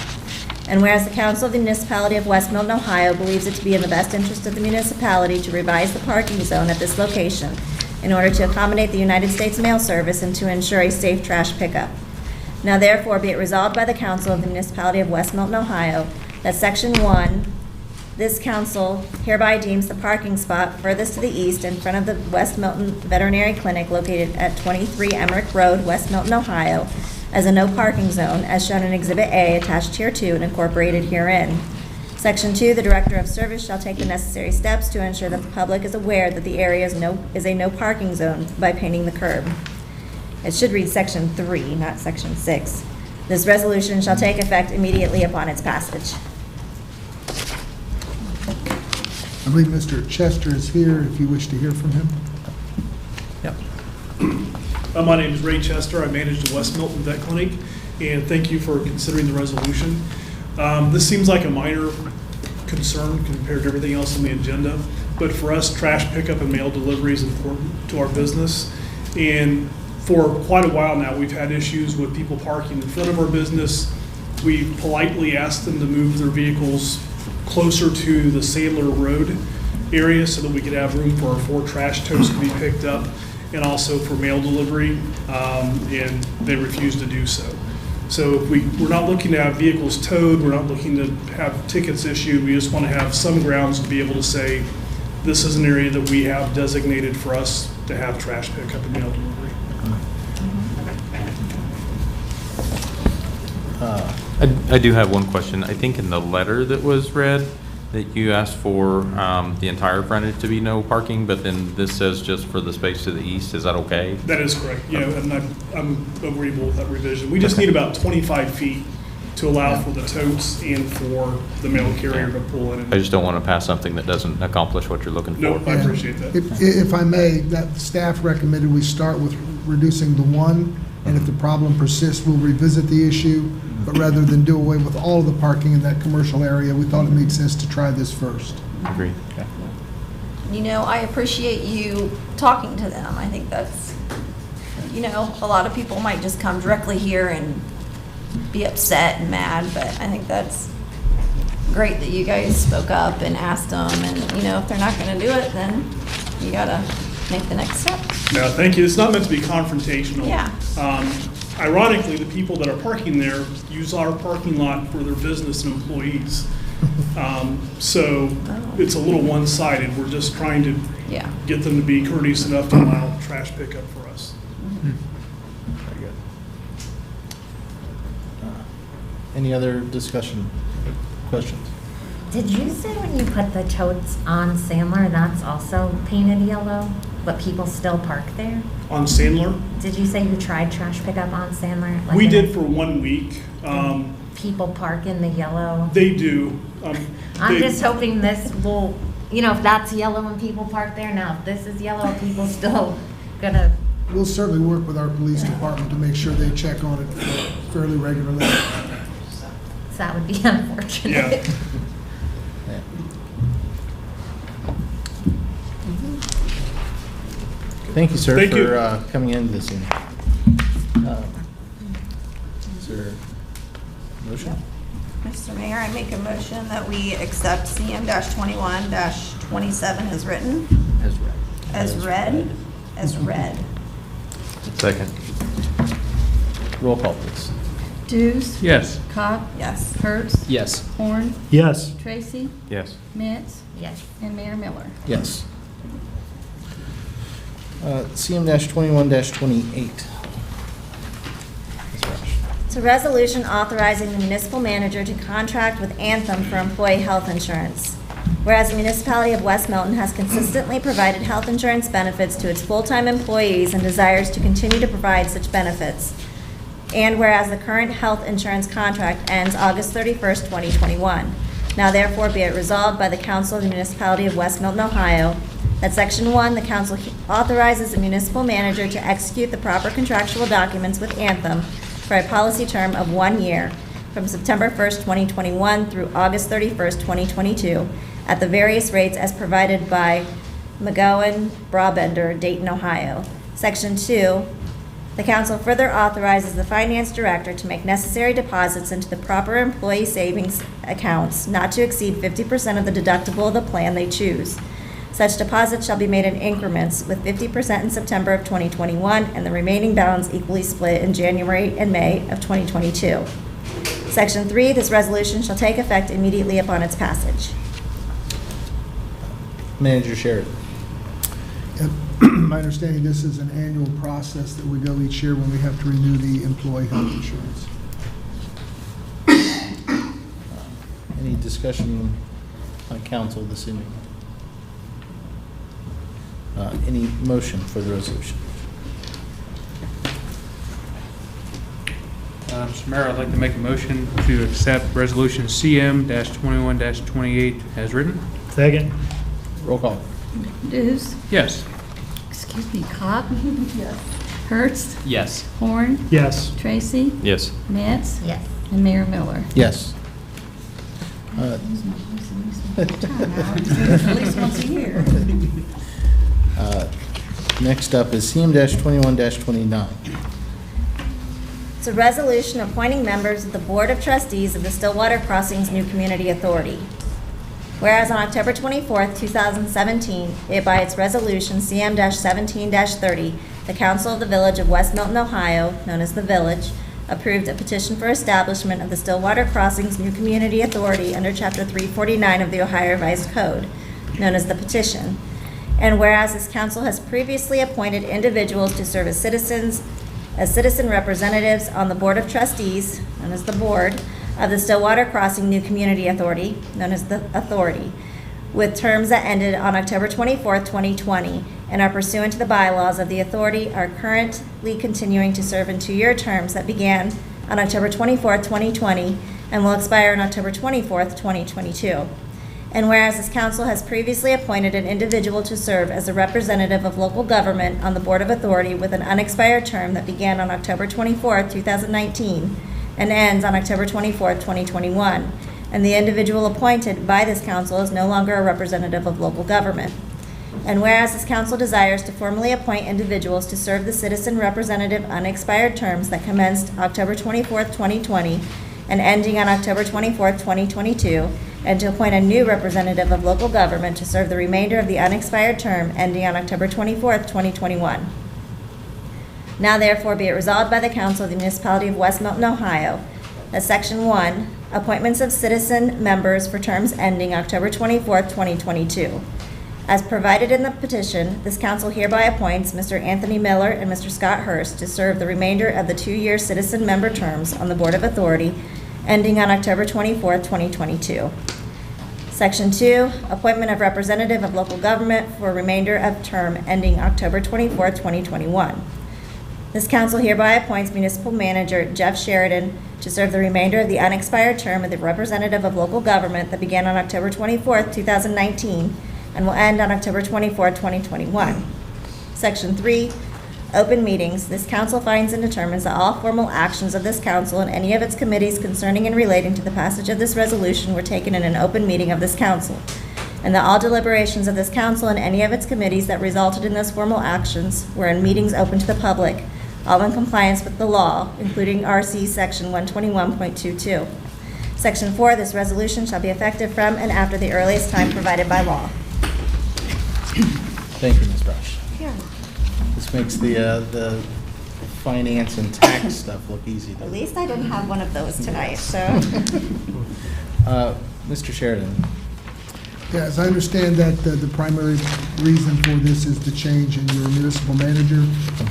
And whereas the Council of the Municipality of West Milton, Ohio believes it to be in the best interest of the municipality to revise the parking zone at this location in order to accommodate the United States Mail Service and to ensure a safe trash pickup. Now therefore be it resolved by the Council of the Municipality of West Milton, Ohio, that Section 1, this council hereby deems the parking spot furthest to the east in front of the West Milton Veterinary Clinic located at 23 Emmerich Road, West Milton, Ohio, as a no parking zone, as shown in Exhibit A attached here to and incorporated herein. Section 2, the Director of Service shall take the necessary steps to ensure that the public is aware that the area is a no parking zone by painting the curb. It should read Section 3, not Section 6. This resolution shall take effect immediately upon its passage. I believe Mr. Chester is here, if you wish to hear from him. Yep. My name is Ray Chester. I manage the West Milton Vet Clinic, and thank you for considering the resolution. This seems like a minor concern compared to everything else on the agenda, but for us, trash pickup and mail delivery is important to our business. And for quite a while now, we've had issues with people parking in front of our business We politely asked them to move their vehicles closer to the Sandler Road area so that we could have room for our 4 trash totes to be picked up and also for mail delivery, and they refused to do so. So we're not looking to have vehicles towed, we're not looking to have tickets issued, we just want to have some grounds to be able to say, this is an area that we have designated for us to have trash pickup and mail delivery. I do have one question. I think in the letter that was read, that you asked for the entire frontage to be no parking, but then this says just for the space to the east. Is that okay? That is correct, and I'm agreeable with that revision. We just need about 25 feet to allow for the totes and for the mail carrier to pull in. I just don't want to pass something that doesn't accomplish what you're looking for. No, I appreciate that. If I may, that staff recommended we start with reducing the 1, and if the problem persists, we'll revisit the issue. But rather than do away with all of the parking in that commercial area, we thought it made sense to try this first. Agreed. You know, I appreciate you talking to them. I think that's, you know, a lot of people might just come directly here and be upset and mad, but I think that's great that you guys spoke up and asked them, and, you know, if they're not gonna do it, then you gotta make the next step. No, thank you. It's not meant to be confrontational. Yeah. Ironically, the people that are parking there use our parking lot for their business and employees. So it's a little one-sided. We're just trying to get them to be courteous enough to allow trash pickup for us. Very good. Any other discussion, questions? Did you say when you put the totes on Sandler, that's also painted yellow, but people still park there? On Sandler? Did you say you tried trash pickup on Sandler? Like We did for 1 week. People park in the yellow? They do. I'm just hoping this will, you know, if that's yellow and people park there, now if this is yellow, are people still gonna? We'll certainly work with our police department to make sure they check on it fairly regularly. So that would be unfortunate. Yeah. Thank you, sir, Thank you. for coming in this evening. Is there a motion? Mr. Mayor, I make a motion that we accept CM-21-27 as written. As read. As read. Second. Roll call, please. Dews? Yes. Cobb? Yes. Kurtz? Yes. Horn? Yes. Tracy? Yes. Mitz? Yes. And Mayor Miller. Yes. CM-21-28. It's a resolution authorizing the municipal manager to contract with Anthem for employee health insurance. Whereas the municipality of West Milton has consistently provided health insurance benefits to its full-time employees and desires to continue to provide such benefits. And whereas the current health insurance contract ends August 31st, 2021. Now therefore be it resolved by the Council of the Municipality of West Milton, Ohio, that Section 1, the council authorizes the municipal manager to execute the proper contractual documents with Anthem for a policy term of 1 year from September 1st, 2021 through August 31st, 2022 at the various rates as provided by McGowan Brabender, Dayton, Ohio. Section 2, the council further authorizes the finance director to make necessary deposits into the proper employee savings accounts not to exceed 50% of the deductible of the plan they choose. Such deposits shall be made in increments, with 50% in September of 2021 and the remaining balance equally split in January and May of 2022. Section 3, this resolution shall take effect immediately upon its passage. Manager Sheridan. My understanding, this is an annual process that we go each year when we have to renew the employee health insurance. Any discussion on council this evening? Any motion for the resolution? Mr. Mayor, I'd like to make a motion to accept Resolution CM-21-28 as written. Second. Roll call. Dews? Yes. Excuse me, Cobb? Yes. Kurtz? Yes. Horn? Yes. Tracy? Yes. Mitz? Yes. And Mayor Miller. Yes. At least once a year. Next up is CM-21-29. It's a resolution appointing members of the Board of Trustees of the Stillwater Crossings New Community Authority. Whereas on October 24th, 2017, by its resolution CM-17-30, the Council of the Village of West Milton, Ohio, known as the Village, approved a petition for establishment of the Stillwater Crossings New Community Authority under Chapter 349 of the Ohio Revised Code, known as the petition. And whereas this council has previously appointed individuals to serve as citizen representatives on the Board of Trustees, known as the Board, of the Stillwater Crossing New Community Authority, known as the Authority, with terms that ended on October 24th, 2020, and are pursuant to the bylaws of the Authority, are currently continuing to serve in 2-year terms that began on October 24th, 2020, and will expire on October 24th, 2022. And whereas this council has previously appointed an individual to serve as a representative of local government on the Board of Authority with an unexpired term that began on October 24th, 2019, and ends on October 24th, 2021, and the individual appointed by this council is no longer a representative of local government. And whereas this council desires to formally appoint individuals to serve the citizen representative unexpired terms that commenced October 24th, 2020, and ending on October 24th, 2022, and to appoint a new representative of local government to serve the remainder of the unexpired term ending on October 24th, 2021. Now therefore be it resolved by the Council of the Municipality of West Milton, Ohio, that Section 1, appointments of citizen members for terms ending October 24th, 2022. As provided in the petition, this council hereby appoints Mr. Anthony Miller and Mr. Scott Hurst to serve the remainder of the 2-year citizen member terms on the Board of Authority ending on October 24th, 2022. Section 2, appointment of representative of local government for remainder of term ending October 24th, 2021. This council hereby appoints Municipal Manager Jeff Sheridan to serve the remainder of the unexpired term of the representative of local government that began on October 24th, 2019, and will end on October 24th, 2021. Section 3, open meetings. This council finds and determines that all formal actions of this council and any of its committees concerning and relating to the passage of this resolution were taken in an open meeting of this council, and that all deliberations of this council and any of its committees that resulted in those formal actions were in meetings open to the public, all in compliance with the law, including RC Section 121.22. Section 4, this resolution shall be effective from and after the earliest time provided by law. Thank you, Ms. Brush. Here. This makes the finance and tax stuff look easy. At least I didn't have one of those tonight, so. Mr. Sheridan. Yeah, as I understand that the primary reason for this is the change in your municipal manager,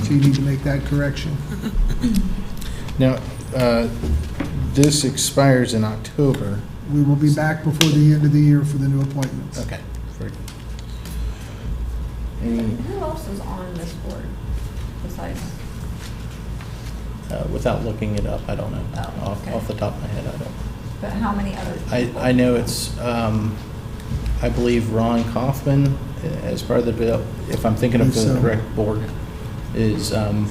so you need to make that correction. Now, this expires in October. We will be back before the end of the year for the new appointments. Okay, very good. Who else is on this board besides? Without looking it up, I don't know. Oh, okay. Off the top of my head, I don't. But how many other? I know it's, I believe Ron Kaufman, as part of the bill, if I'm thinking of the correct board, is, and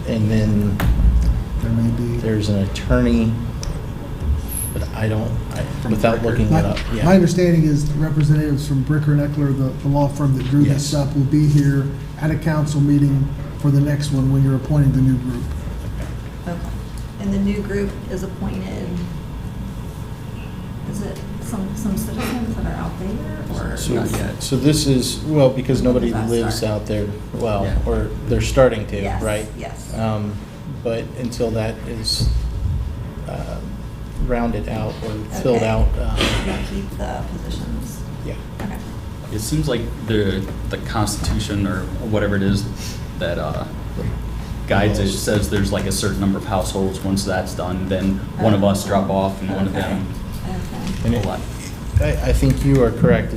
then there may be. There's an attorney, but without looking it up. Yeah. My understanding is the representatives from Bricker and Eckler, the law firm that drew this up, will be here at a council meeting for the next one when you're appointing the new group. Okay. And the new group is appointed, is it some citizens that are out there, or? So this is, well, because nobody lives out there, well, or they're starting to, Yes, right? yes. But until that is rounded out or filled out. You'll keep the positions? Yeah. Okay. It seems like the Constitution or whatever it is that guides it says there's like a certain number of households. Once that's done, then one of us drop off and one of them. And I think you are correct.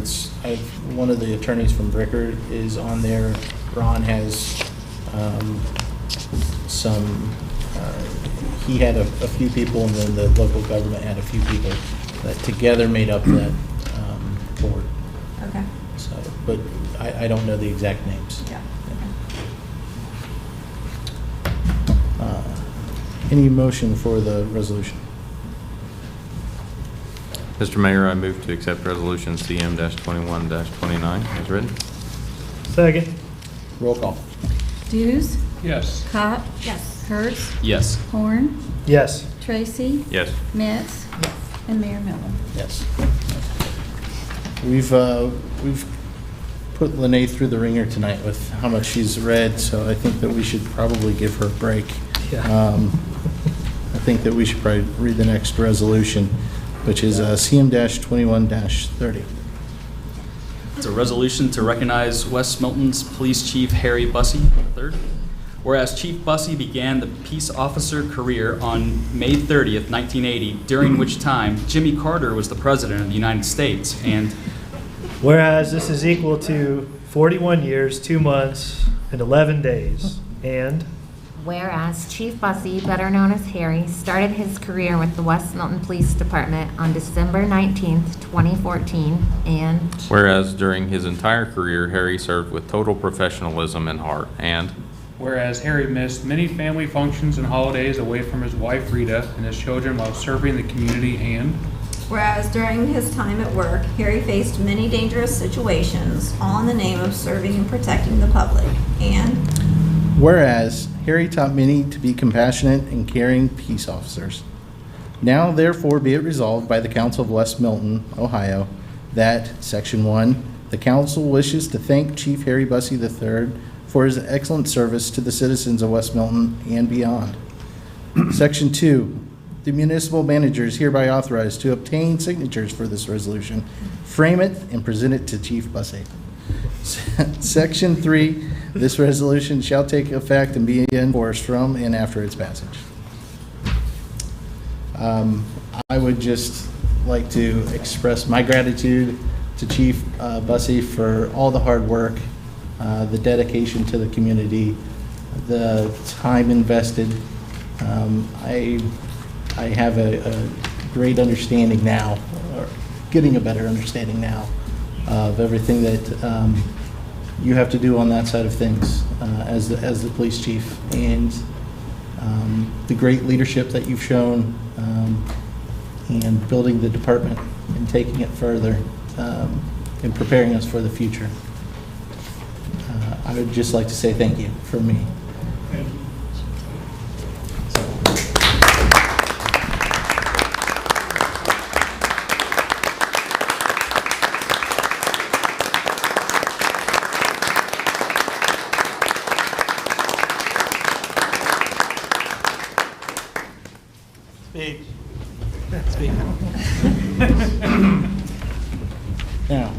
One of the attorneys from Bricker is on there. Ron has he had a few people, and then the local government had a few people that together made up that board. Okay. So, but I don't know the exact names. Yeah. Any motion for the resolution? Mr. Mayor, I move to accept Resolution CM-21-29 as written. Second. Roll call. Dews? Yes. Cott? Yes. Hertz, Yes. Horn, Yes. Tracy, Yes. Metz, and Mayor Miller. Yes. We've put Lene through the ringer tonight with how much she's read, so I think that we should probably give her a break. Yeah. I think that we should probably read the next resolution, which is CM-21-30. It's a resolution to recognize West Milton's Police Chief Harry Bussey III. Whereas Chief Bussey began the peace officer career on May 30th, 1980, during which time Jimmy Carter was the President of the United States, and Whereas this is equal to 41 years, 2 months, and 11 days. And Whereas Chief Bussey, better known as Harry, started his career with the West Milton Police Department on December 19th, 2014, and Whereas during his entire career, Harry served with total professionalism and heart, and Whereas Harry missed many family functions and holidays away from his wife Rita and his children while serving the community, and Whereas during his time at work, Harry faced many dangerous situations, all in the name of serving and protecting the public. And Whereas Harry taught many to be compassionate and caring peace officers. Now therefore be it resolved by the Council of West Milton, Ohio, that, Section 1, the council wishes to thank Chief Harry Bussey III for his excellent service to the citizens of West Milton and beyond. Section 2, the municipal manager is hereby authorized to obtain signatures for this resolution, frame it, and present it to Chief Bussey. Section 3, this resolution shall take effect and be enforced from and after its passage. I would just like to express my gratitude to Chief Bussey for all the hard work, the dedication to the community, the time invested. I have a great understanding now, or getting a better understanding now, of everything that you have to do on that side of things as the police chief, and the great leadership that you've shown in building the department and taking it further and preparing us for the future. I would just like to say thank you from me. Now,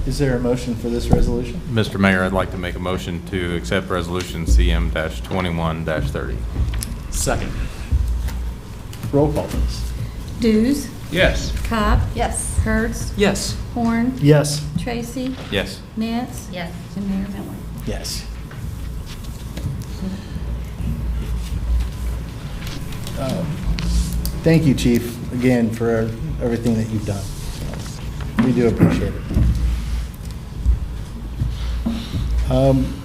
is there a motion for this resolution? Mr. Mayor, I'd like to make a motion to accept Resolution CM-21-30. second. Roll call, please. Dews, yes. Cobb, yes. Hertz, Yes. Horn, yes. Tracy, Yes. Metz, yes. and Mayor Miller. Yes. Thank you, Chief, again, for everything that you've done. We do appreciate it.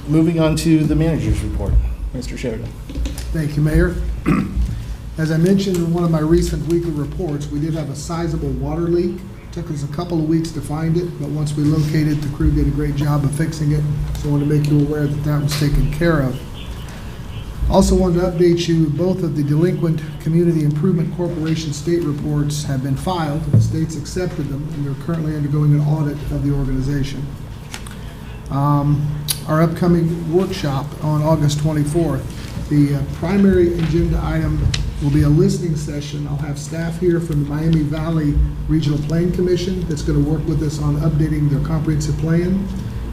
Moving on to the manager's report. Mr. Sheridan. Thank you, Mayor. As I mentioned in one of my recent weekly reports, we did have a sizable water leak. Took us a couple of weeks to find it, but once we located, the crew did a great job of fixing it. So I want to make you aware that that was taken care of. Also wanted to update you, both of the delinquent Community Improvement Corporation state reports have been filed. The state's accepted them, and they're currently undergoing an audit of the organization. Our upcoming workshop on August 24th, the primary agenda item will be a listening session. I'll have staff here from the Miami Valley Regional Plan Commission that's going to work with us on updating their comprehensive plan.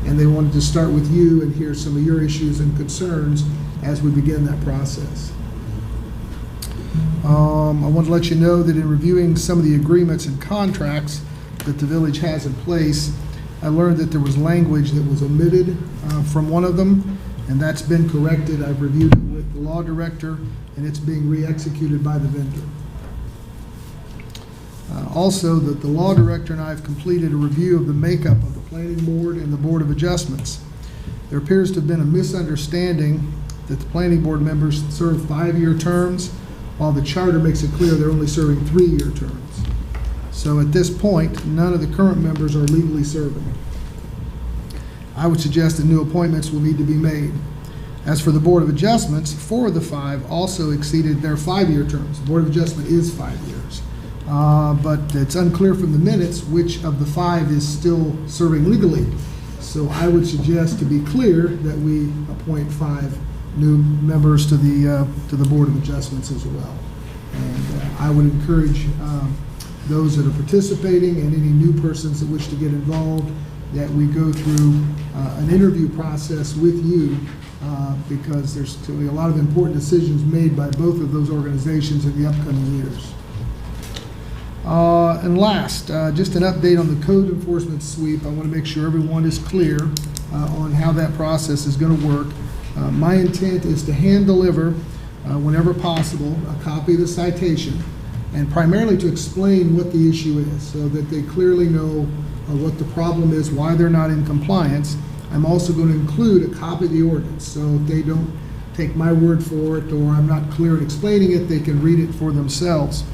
And they wanted to start with you and hear some of your issues and concerns as we begin that process. I want to let you know that in reviewing some of the agreements and contracts that the village has in place, I learned that there was language that was omitted from one of them, and that's been corrected. I've reviewed it with the law director, and it's being re-executed by the vendor. Also, that the law director and I have completed a review of the makeup of the planning board and the board of adjustments. There appears to have been a misunderstanding that the planning board members serve 5-year terms, while the charter makes it clear they're only serving 3-year terms. So at this point, none of the current members are legally serving. I would suggest that new appointments will need to be made. As for the Board of Adjustments, 4 of the 5 also exceeded their 5-year terms. The Board of Adjustment is 5 years. But it's unclear from the minutes which of the 5 is still serving legally. So I would suggest, to be clear, that we appoint 5 new members to the Board of Adjustments as well. And I would encourage those that are participating and any new persons that wish to get involved that we go through an interview process with you because there's going to be a lot of important decisions made by both of those organizations in the upcoming years. And last, just an update on the code enforcement sweep. I want to make sure everyone is clear on how that process is going to work. My intent is to hand deliver, whenever possible, a copy of the citation, and primarily to explain what the issue is so that they clearly know what the problem is, why they're not in compliance. I'm also going to include a copy of the ordinance, so if they don't take my word for it or I'm not clear in explaining it, they can read it for themselves.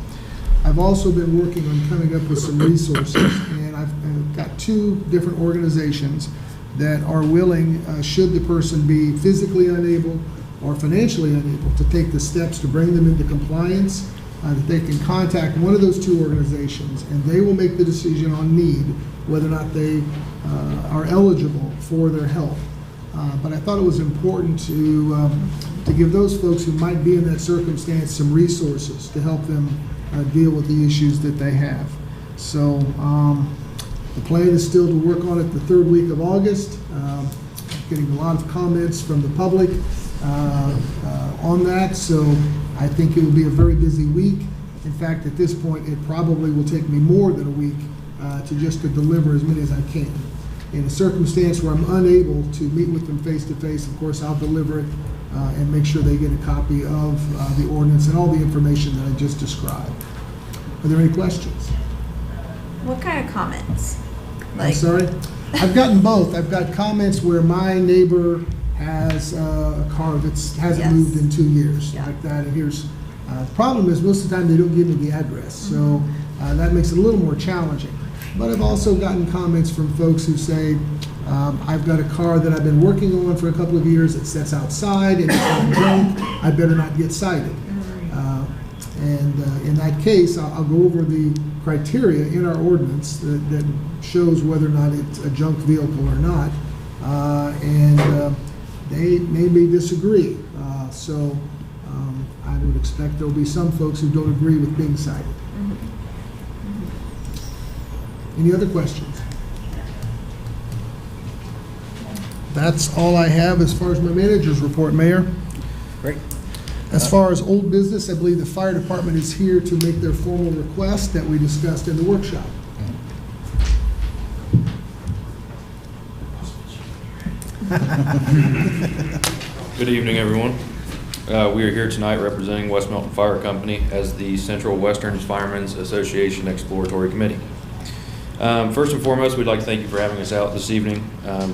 I've also been working on coming up with some resources, and I've got 2 different organizations that are willing, should the person be physically unable or financially unable to take the steps to bring them into compliance, that they can contact one of those 2 organizations, and they will make the decision on need whether or not they are eligible for their help. But I thought it was important to give those folks who might be in that circumstance some resources to help them deal with the issues that they have. So the plan is still to work on it the 3rd week of August. Getting a lot of comments from the public on that, so I think it will be a very busy week. In fact, at this point, it probably will take me more than a week to deliver as many as I can. In a circumstance where I'm unable to meet with them face-to-face, of course, I'll deliver it and make sure they get a copy of the ordinance and all the information that I just described. Are there any questions? What kind of comments? I'm sorry? I've gotten both. I've got comments where my neighbor has a car that hasn't moved in 2 years, like that, and here's, the problem is most of the time they don't give me the address, so that makes it a little more challenging. But I've also gotten comments from folks who say, I've got a car that I've been working on for a couple of years, it sits outside, and it's junk, I better not get cited. In that case, I'll go over the criteria in our ordinance that shows whether or not it's a junk vehicle or not, they maybe disagree. So I would expect there'll be some folks who don't agree with being cited. Any other questions? That's all I have as far as my manager's report, Mayor. Great. As far as old business, I believe the fire department is here to make their formal request that we discussed in the workshop. Good evening, everyone. We are here tonight representing West Milton Fire Company as the Central Western Firemen's Association Exploratory Committee. First and foremost, we'd like to thank you for having us out this evening,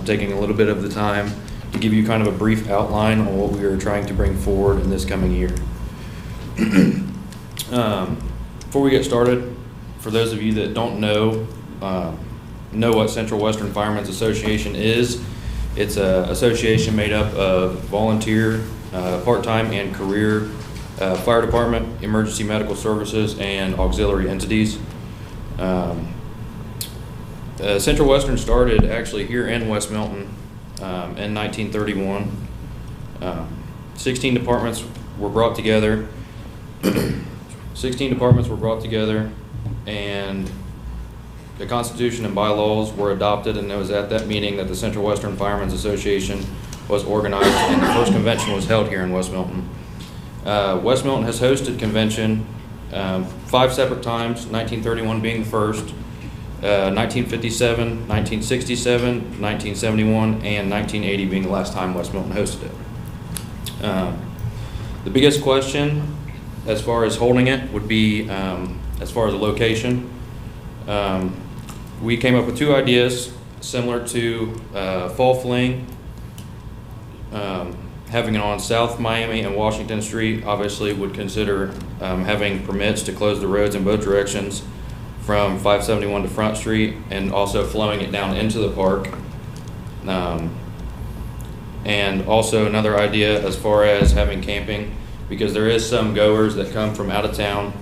taking a little bit of the time to give you kind of a brief outline on what we are trying to bring forward in this coming year. Before we get started, for those of you that don't know what Central Western Firemen's Association is, it's an association made up of volunteer, part-time, and career fire department, emergency medical services, and auxiliary entities. Central Western started actually here in West Milton in 1931. 16 departments were brought together. 16 departments were brought together, and the Constitution and bylaws were adopted, and it was at that meeting that the Central Western Firemen's Association was organized, and the first convention was held here in West Milton. West Milton has hosted convention 5 separate times, 1931 being the first, 1957, 1967, 1971, and 1980 being the last time West Milton hosted it. The biggest question as far as holding it would be as far as the location. We came up with 2 ideas similar to Fall Fling, having it on South Miami and Washington Street. Obviously would consider having permits to close the roads in both directions from 571 to Front Street, and also flowing it down into the park. And And also another idea as far as having camping, because there is some goers that come from out of town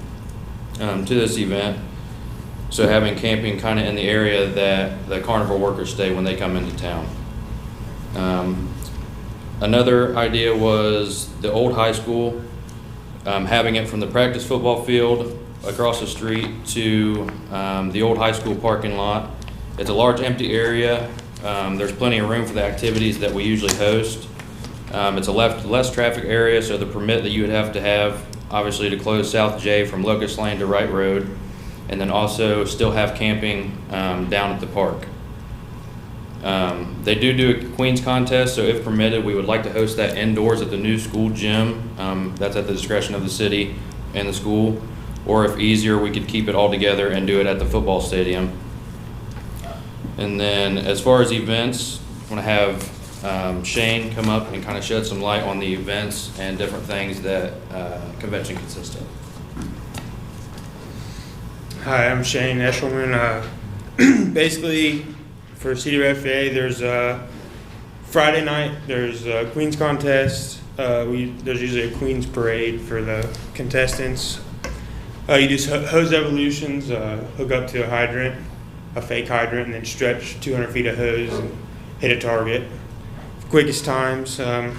to this event. So having camping kind of in the area that the carnival workers stay when they come into town. Another idea was the old high school, having it from the practice football field across the street to the old high school parking lot. It's a large empty area. There's plenty of room for the activities that we usually host. It's a less traffic area, so the permit that you would have to have, obviously, to close South J from Locust Lane to Wright Road, and then also still have camping down at the park. They do a Queens contest, so if permitted, we would like to host that indoors at the new school gym. That's at the discretion of the city and the school. Or if easier, we could keep it all together and do it at the football stadium. And then as far as events, I want to have Shane come up and kind of shed some light on the events and different things that convention consists of. Hi, I'm Shane Eshelman. Basically, for CWFA, there's Friday night, there's a Queens contest. There's usually a Queens parade for the contestants. You do hose evolutions, hook up to a hydrant, a fake hydrant, and then stretch 200 feet of hose and hit a target. Quickest times. Then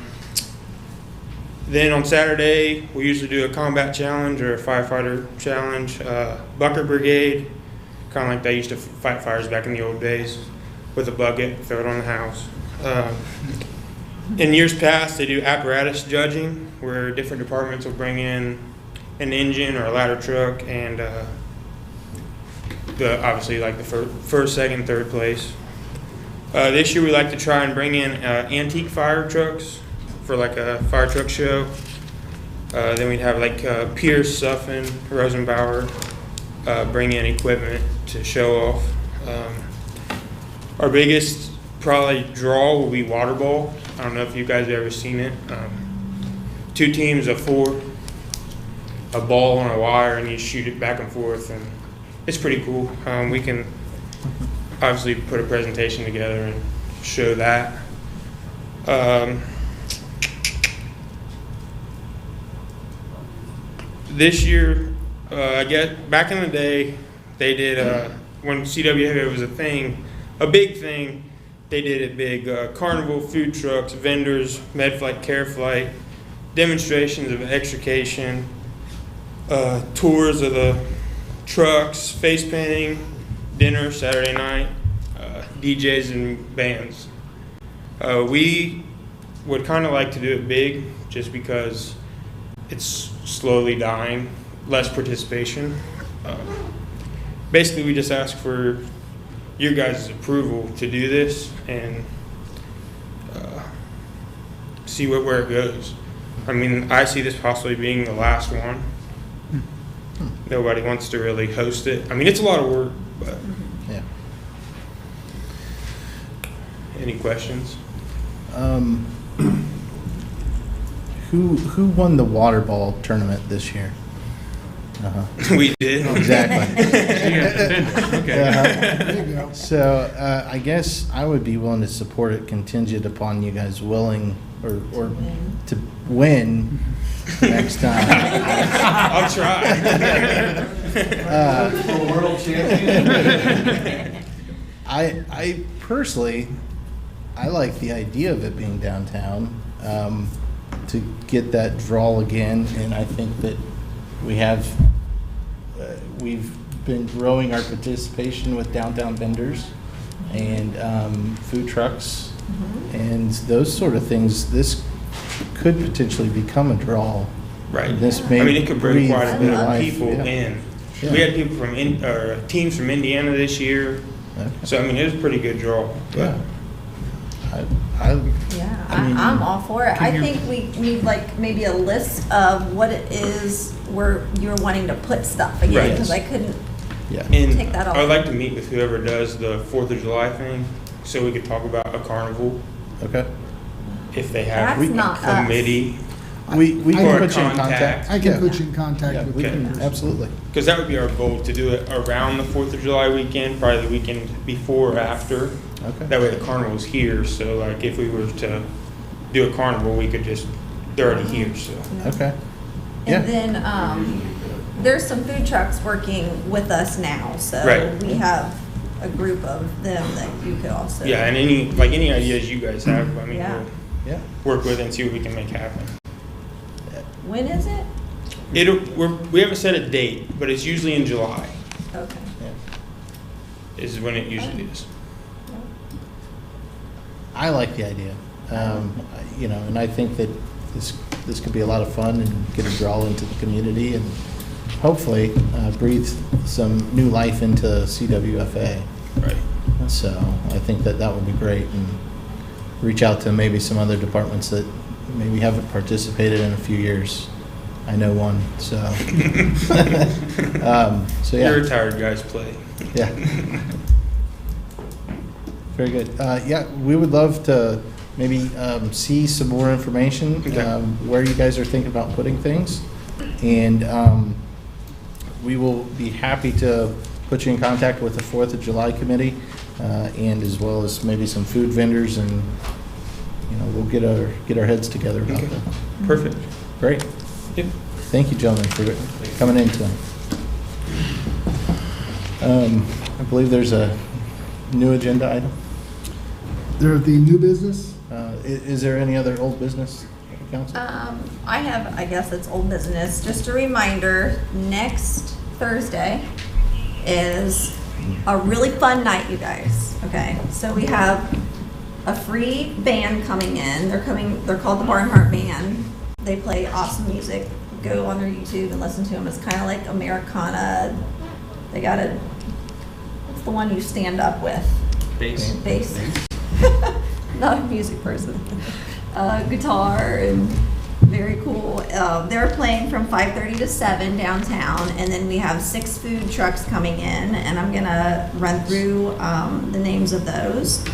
on Saturday, we usually do a combat challenge or a firefighter challenge. Bucket brigade, kind of like they used to fight fires back in the old days, with a bucket, throw it on the house. In years past, they do apparatus judging, where different departments will bring in an engine or a ladder truck, and obviously like the first, second, third place. This year we like to try and bring in antique fire trucks for like a fire truck show. Then we'd have like Pierce, Suffin, Rosenbauer bring in equipment to show off. Our biggest probably draw will be water ball. I don't know if you guys have ever seen it. 2 teams of 4, a ball on a wire, and you shoot it back and forth, and it's pretty cool. We can obviously put a presentation together and show that. This year, I guess back in the day, they did when CWFA was a big thing. They did it big. Carnival, food trucks, vendors, MedFlight, CareFlight, demonstrations of extrication, tours of the trucks, face painting, dinner Saturday night, DJs and bands. We would kind of like to do it big just because it's slowly dying, less participation. Basically, we just ask for your guys' approval to do this and see where it goes. I mean, I see this possibly being the last one. Nobody wants to really host it. I mean, it's a lot of work, but Yeah. Any questions? Who won the water ball tournament this year? We did. Exactly. There you go. So I guess I would be willing to support it contingent upon you guys willing or to win next time. I'll try. For world champion. I personally, I like the idea of it being downtown, to get that draw again, and I think that we've been growing our participation with downtown vendors and food trucks and those sort of things. This could potentially become a draw. Right. This may I mean, it could bring breathe quite a bit of life, people yeah. in. Yeah. We had people from teams from Indiana this year. Okay. So I mean, it was a pretty good draw. But Yeah. Yeah, I mean, I'm all for it. can I you- think we need like maybe a list of what it is where you're wanting to put stuff again, Right. because I couldn't Yeah. and take that off. I'd like to meet with whoever does the 4th of July thing, so we could talk about a carnival Okay. if they have That's a not us. committee. We Or can a put you in contact. I can Yeah. put you in contact Yeah, with we the can, members. absolutely. Because that would be our goal, to do it around the 4th of July weekend, probably the weekend before or after. Okay. That way the carnival's here, so like if we were to do a carnival, we could just, they're already here, so. Okay. Yeah. And then, there's some food trucks working with us now, so Right. we have a group of them that you could also. Yeah, and any ideas you guys have, I mean, Yeah. Yeah. we'll work with it and see what we can make happen. When is it? We haven't set a date, but it's usually in July, Okay. is when it usually is. I like the idea. You know, and I think that this could be a lot of fun and get a draw into the community and hopefully breathe some new life into CWFA. Right. So I think that would be great, and reach out to maybe some other departments that maybe haven't participated in a few years. I know one, so. So yeah. Your retired guys play. Yeah. Very good. Yeah, we would love to maybe see some more information, where you guys are thinking about putting things. And we will be happy to put you in contact with the 4th of July committee, and as well as maybe some food vendors, and you know, we'll get our heads together about that. Perfect. Great. Yep. Thank you, gentlemen, for coming in tonight. I believe there's a new agenda item. There, the new business? Is there any other old business, Council? I guess it's old business. Just a reminder, next Thursday is a really fun night, you guys. Okay, so we have a free band coming in. They're called the Barnhart Band. They play awesome music. Go on their YouTube and listen to them. It's kind of like Americana. They got what's the one you stand up with? Bass. Not a music person. Guitar, and very cool. They're playing from 5:30 to 7 downtown, and then we have 6 food trucks coming in, and I'm gonna run through the names of those.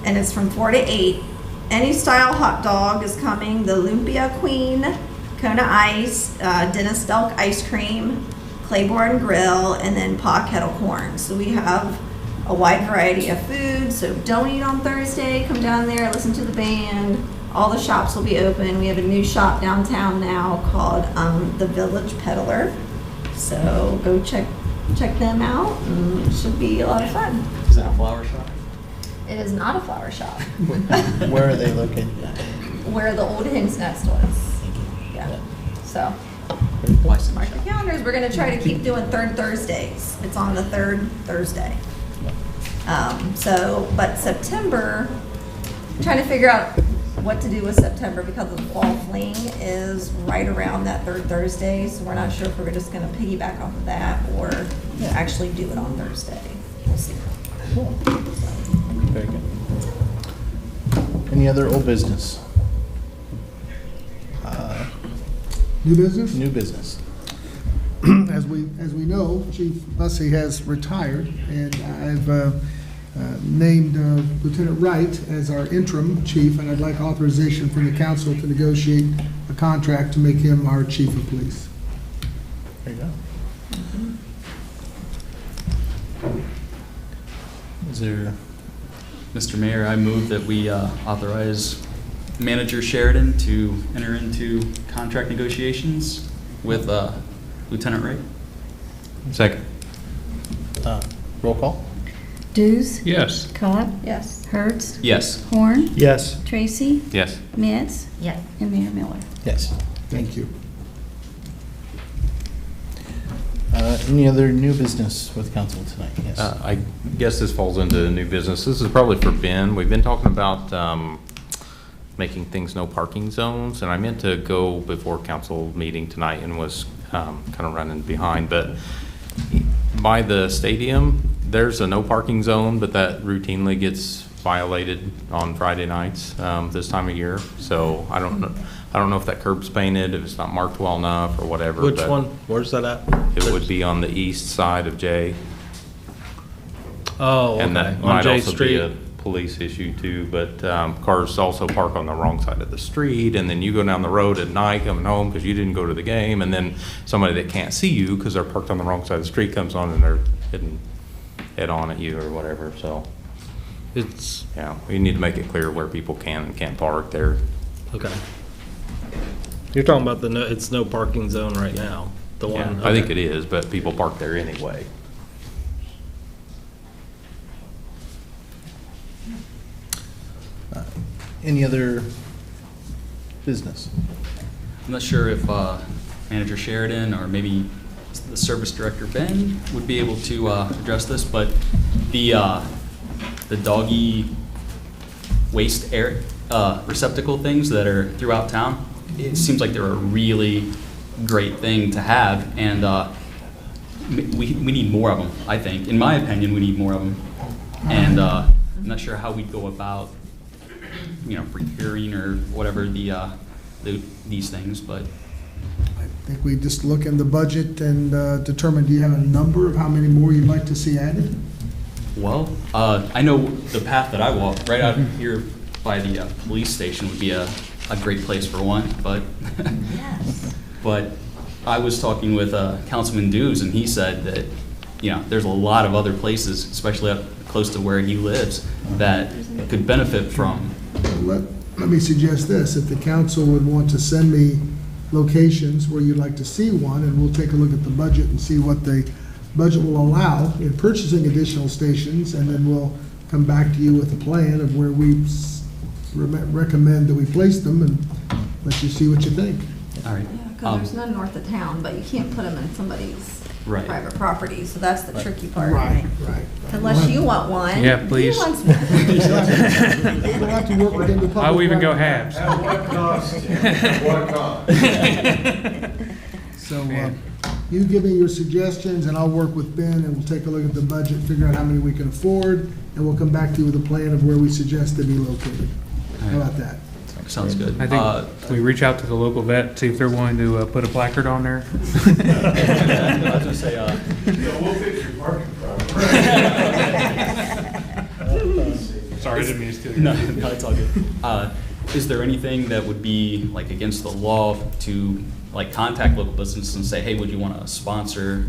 And it's from 4 to 8. Any style hot dog is coming. The Lumpia Queen, Kona Ice, Dennis Delk ice cream, Claiborne Grill, and then Pa Kettle Corn. So we have a wide variety of food. So don't eat on Thursday. Come down there, listen to the band. All the shops will be open. We have a new shop downtown now called the Village Peddler. So go check them out. And it should be a lot of fun. Is that a flower shop? It is not a flower shop. Where are they located? Where the old Hen's Nest was. Yeah. So mark your calendars. We're going to try to keep doing third Thursdays. It's on the third Thursday. But September, I'm trying to figure out what to do with September because the fall fling is right around that third Thursday. So we're not sure if we're just going to piggyback off of that or actually do it on Thursday. We'll see. Cool. Very good. Any other old business? New business? New business. As we know, Chief Bussey has retired, and I've named Lieutenant Wright as our interim chief, and I'd like authorization from the council to negotiate a contract to make him our chief of police. There you go. Is there? Mr. Mayor, I move that we authorize Manager Sheridan to enter into contract negotiations with Lieutenant Wright. Second. Roll call? Dews? Yes. Cobb? Yes. Hertz? Yes. Horn? Yes. Tracy? Yes. Mitz? Yes. And Mayor Miller. Yes. Thank you. Any other new business with council tonight? Yes. I guess this falls into new business. This is probably for Ben. We've been talking about making things no parking zones, and I meant to go before council meeting tonight and was kind of running behind. But by the stadium, there's a no parking zone, but that routinely gets violated on Friday nights this time of year. So I don't know if that curb's painted, if it's not marked well enough or whatever. Which one? Where's that at? It would be on the east side of J. Oh, okay. And that On might J also Street. be a police issue too, but cars also park on the wrong side of the street, and then you go down the road at night coming home because you didn't go to the game, and then somebody that can't see you because they're parked on the wrong side of the street comes on and they're hitting head on at you or whatever. So It's, yeah, we need to make it clear where people can and can't park there. Okay. You're talking about it's no parking zone right now, the one? Yeah, I think it is, but people park there anyway. Any other business? I'm not sure if Manager Sheridan or maybe the Service Director Ben would be able to address this, but the doggy waste air receptacle things that are throughout town, it seems like they're a really great thing to have, and we need more of them, I think. In my opinion, we need more of them. And I'm not sure how we'd go about, procuring or whatever these things, but I think we just look in the budget and determine, do you have a number of how many more you'd like to see added? well, I know the path that I walk right out here by the police station would be a great place for one, but but I was talking with Councilman Dews, and he said that there's a lot of other places, especially up close to where he lives, that could benefit from. Let me suggest this, if the council would want to send me locations where you'd like to see one, and we'll take a look at the budget and see what the budget will allow in purchasing additional stations, and then we'll come back to you with a plan of where we recommend that we place them, and let you see what you think. All right. Yeah, because there's none north of town, but you can't put them in somebody's Right. private property, so that's the tricky part. Right. Unless you want one. Yeah, please. He wants one. We'll have to work within the public. I'll even go right. halves. At what cost? At what cost? So, you give me your suggestions, and I'll work with Ben, and we'll take a look at the budget, figure out how many we can afford, and we'll come back to you with a plan of where we suggest they be located. How about that? Sounds good. I think we reach out to the local vet, see if they're willing to put a placard on there. I was gonna say, We'll fix your parking problem. Sorry, I didn't mean to steal your. No, it's all good. Is there anything that would be like against the law to like contact local businesses and say, hey, would you want to sponsor,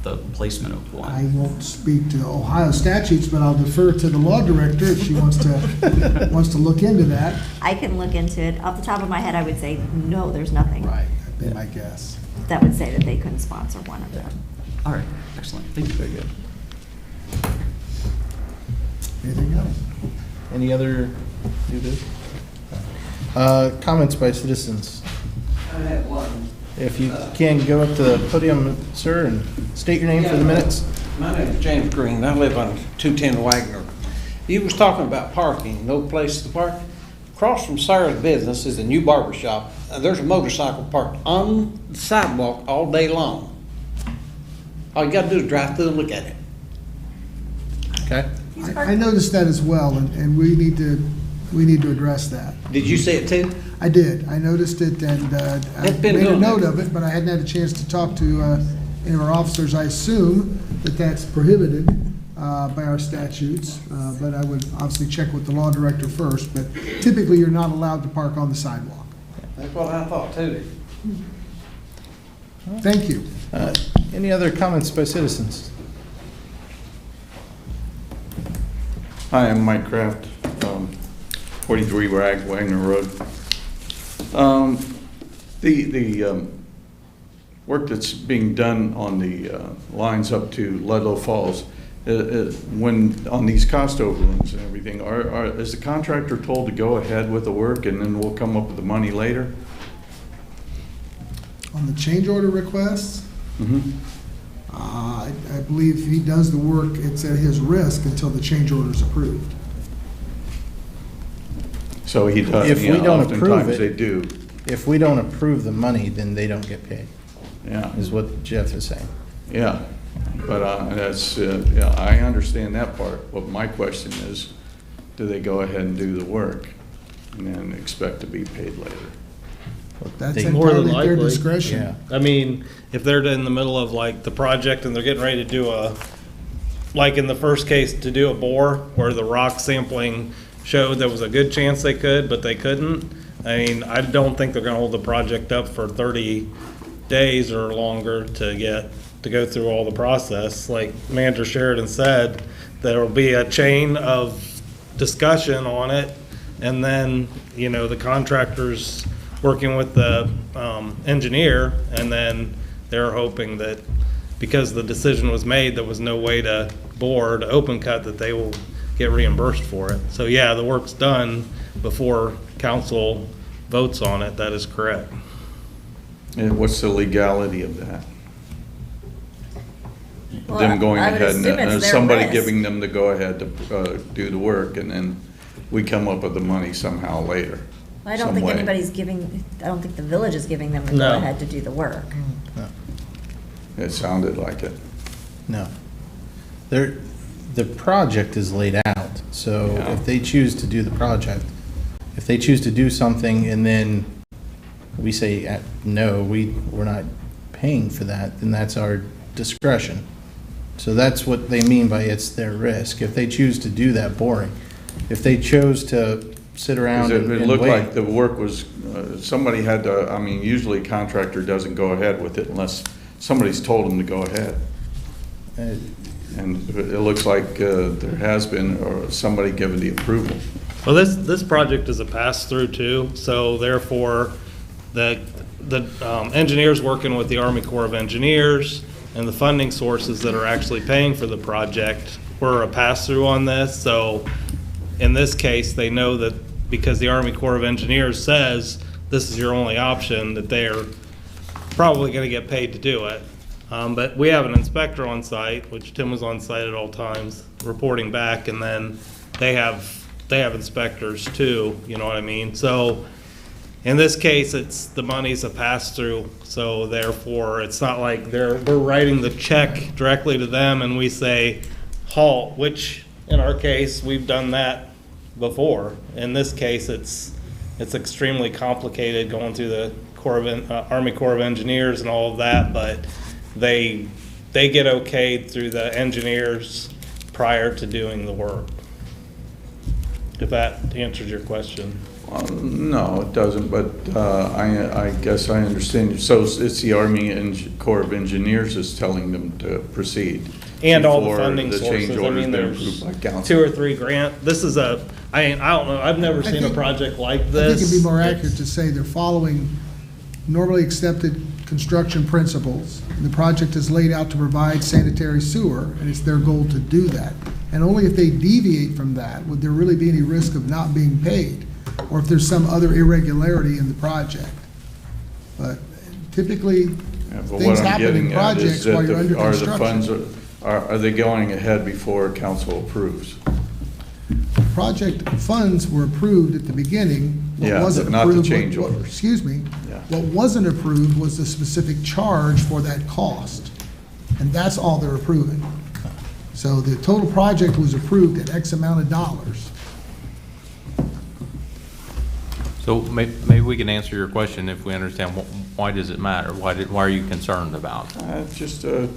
the placement of one? I won't speak to Ohio statutes, but I'll defer to the law director if she wants to look into that. I can look into it. Off the top of my head, I would say, no, there's nothing. Right, that'd be my guess. That would say that they couldn't sponsor one of them. All right, excellent. Thank you. Very good. Anything else? Any other new business? Comments by citizens? I have one. If you can, go up to the podium, sir, and state your name for the minutes. My name is James Green. I live on 210 Wagner. You was talking about parking, no place to park. Across from Sarah's business is a new barber shop. There's a motorcycle parked on the sidewalk all day long. All you gotta do is drive through and look at it. Okay. I noticed that as well, and we need to address that. Did you see it too? I did. I noticed it, and I It's been made a going note there. of it, but I hadn't had a chance to talk to any of our officers. I assume that that's prohibited by our statutes, but I would obviously check with the law director first. But typically, you're not allowed to park on the sidewalk. That's what I thought too. Thank you. Any other comments by citizens? Hi, I'm Mike Kraft, 43 Wagner Road. The work that's being done on the lines up to Ludlow Falls, when on these cost overruns and everything, is the contractor told to go ahead with the work and then we'll come up with the money later? On the change order requests, I believe he does the work, it's at his risk until the change order is approved. So he does, If we don't approve oftentimes it, they do. If we don't approve the money, then they don't get paid, Yeah. is what Jeff is saying. Yeah, but that's, yeah, I understand that part. But my question is, do they go ahead and do the work and then expect to be paid later? That's More than entirely at their likely. discretion. Yeah. I mean, if they're in the middle of like the project and they're getting ready to do like in the first case, to do a bore where the rock sampling showed there was a good chance they could, but they couldn't. I mean, I don't think they're gonna hold the project up for 30 days or longer to go through all the process. Like Manager Sheridan said, there will be a chain of discussion on it and then, the contractor's working with the engineer, and then they're hoping that because the decision was made, there was no way to bore, to open cut, that they will get reimbursed for it. So yeah, the work's done before council votes on it. That is correct. And what's the legality of that? Well, Them going I would ahead and assume it's their somebody risk. giving them the go-ahead to do the work, and then we come up with the money somehow later. I don't some think way. anybody's giving, I don't think the village is giving them the No. go-ahead to do the work. It sounded like it. No. The project is laid out, so Yeah. if they choose to do the project, if they choose to do something and then we say, no, we're not paying for that, then that's our discretion. So that's what they mean by it's their risk. If they choose to do that boring, if they chose to sit around and It looked like wait. the work was, somebody had to, usually a contractor doesn't go ahead with it unless somebody's told them to go ahead. And it looks like there has been, or somebody given the approval. Well, this project is a pass-through too, so therefore, the engineers working with the Army Corps of Engineers and the funding sources that are actually paying for the project were a pass-through on this. So in this case, they know that because the Army Corps of Engineers says this is your only option, that they're probably going to get paid to do it. But we have an inspector on site, which Tim was on site at all times, reporting back, and then they have inspectors too, you know what I mean? So in this case, the money's a pass-through, so therefore, it's not like we're writing the check directly to them and we say halt, which in our case, we've done that before. In this case, it's extremely complicated going through the Army Corps of Engineers and all of that, but they get okayed through the engineers prior to doing the work. If that answers your question. No, it doesn't, but I guess I understand. So it's the Army Corps of Engineers is telling them to proceed. And all the before funding the change sources. I order's mean, been there's approved by council. 2 or 3 grant. This is I don't know, I've never seen a project like I think this. it'd be more accurate to say they're following normally accepted construction principles. The project is laid out to provide sanitary sewer, and it's their goal to do that. And only if they deviate from that would there really be any risk of not being paid, or if there's some other irregularity in the project. But typically, Yeah, but things what I'm happen in getting at is projects that while you're under are the funds, construction. are they going ahead before council approves? Project funds were approved at the beginning. What Yeah, wasn't but not the approved- change what- orders. Excuse me. Yeah. What wasn't approved was the specific charge for that cost, and that's all they're approving. So the total project was approved at X amount of dollars. So maybe we can answer your question if we understand why does it matter? Why are you concerned about? Just the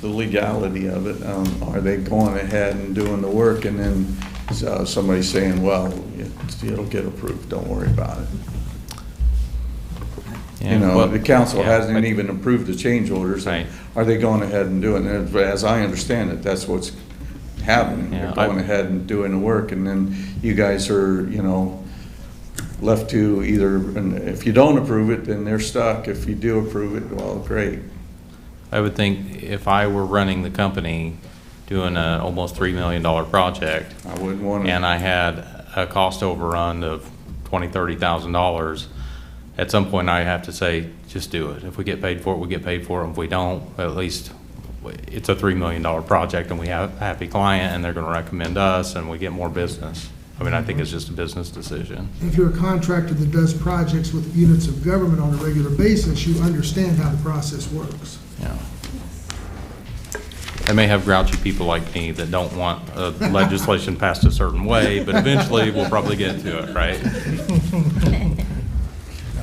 legality of it. Are they going ahead and doing the work, and then somebody saying, well, it'll get approved, don't worry about it. Yeah, well, the council yeah, hasn't but- even approved the change orders. Right. Are they going ahead and doing it? As I understand it, that's what's happening. Yeah, They're going ahead and doing the work, and then you guys are, left to either, and if you don't approve it, then they're stuck. If you do approve it, well, great. I would think if I were running the company, doing a almost $3 million project, I wouldn't want to. and I had a cost overrun of $20,000, $30,000, at some point I have to say, just do it. If we get paid for it, we get paid for it. If we don't, at least it's a $3 million project and we have a happy client and they're going to recommend us and we get more business. I mean, I think it's just a business decision. If you're a contractor that does projects with units of government on a regular basis, you understand how the process works. Yeah. I may have grouchy people like me that don't want legislation passed a certain way, but eventually we'll probably get to it, right?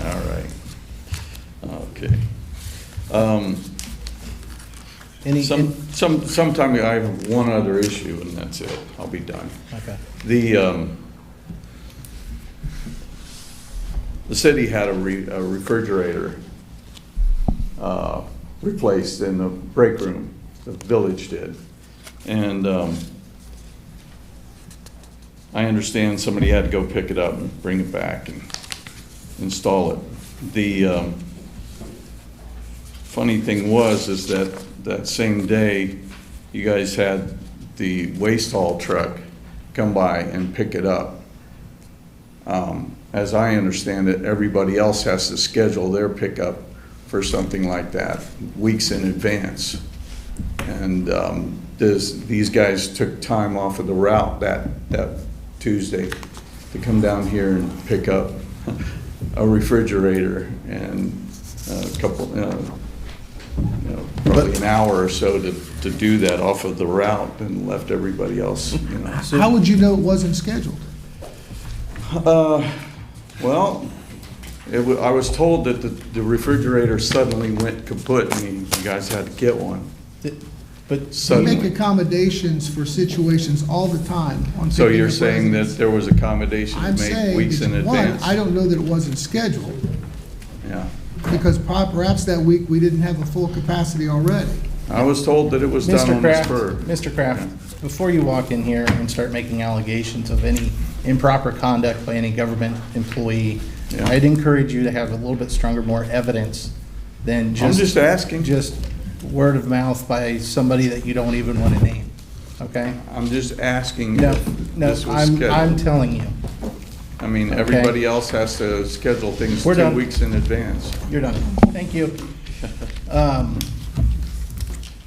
All right. Okay. Sometime I have one other issue, and that's it. I'll be done. Okay. The city had a refrigerator replaced in the break room. The village did, and I understand somebody had to go pick it up and bring it back and install it. The funny thing is that same day, you guys had the waste haul truck come by and pick it up. As I understand it, everybody else has to schedule their pickup for something like that weeks in advance. And these guys took time off of the route that Tuesday to come down here and pick up a refrigerator and a couple, probably an hour or so to do that off of the route, and left everybody else, How would you know it wasn't scheduled? Well, I was told that the refrigerator suddenly went kaput and you guys had to get one. But We Suddenly. make accommodations for situations all the time. On So picking you're up saying that residents. there was accommodations I'm made saying, weeks in that, one, advance? I don't know that it wasn't scheduled, Yeah. because perhaps that week we didn't have a full capacity already. I was told that it was done Mr. on the Kraft, spur. Mr. Kraft, before you walk in here and start making allegations of any improper conduct by any government employee, Yeah. I'd encourage you to have a little bit stronger, more evidence than just. I'm just asking. Just word of mouth by somebody that you don't even want to name, okay? I'm just asking No, if no, this was I'm scheduled. telling you, I mean, Okay. everybody else has to schedule things We're 2 done. weeks in advance. you're done. Thank you.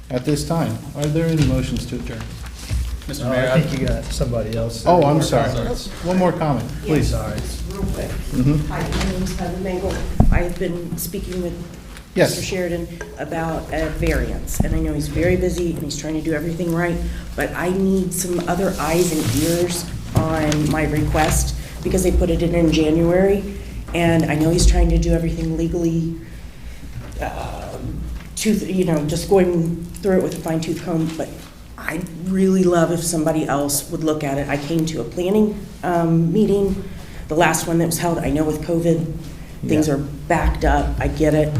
At this time, are there any motions to adjourn? Mr. I Mayor, think you got somebody else. Oh, I'm sorry. One more comment, please. Sorry. Real quick. Mhm. Hi, my name's Heather Mangle. I've been speaking with Yes. Mr. Sheridan about a variance, and I know he's very busy and he's trying to do everything right, but I need some other eyes and ears on my request because they put it in January, and I know he's trying to do everything legally, just going through it with a fine tooth comb, but I'd really love if somebody else would look at it. I came to a planning meeting, the last one that was held. I know with COVID, things are backed up. I get it.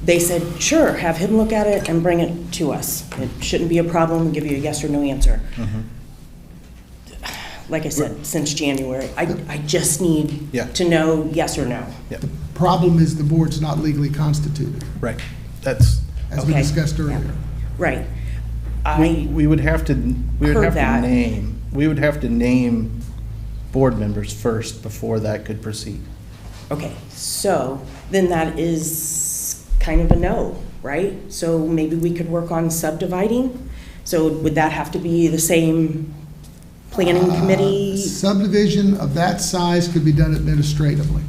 They said, sure, have him look at it and bring it to us. It shouldn't be a problem. We'll give you a yes or no answer. Like I said, since January, I just need Yeah. to know yes or no. Yeah, Problem is the board's not legally constituted, right. That's, as we Okay. discussed earlier. Right. we would have to, Heard that. we would have to name board members first before that could proceed. Okay, so then that is kind of a no, right? So maybe we could work on subdividing? So would that have to be the same planning committee? Subdivision of that size could be done administratively.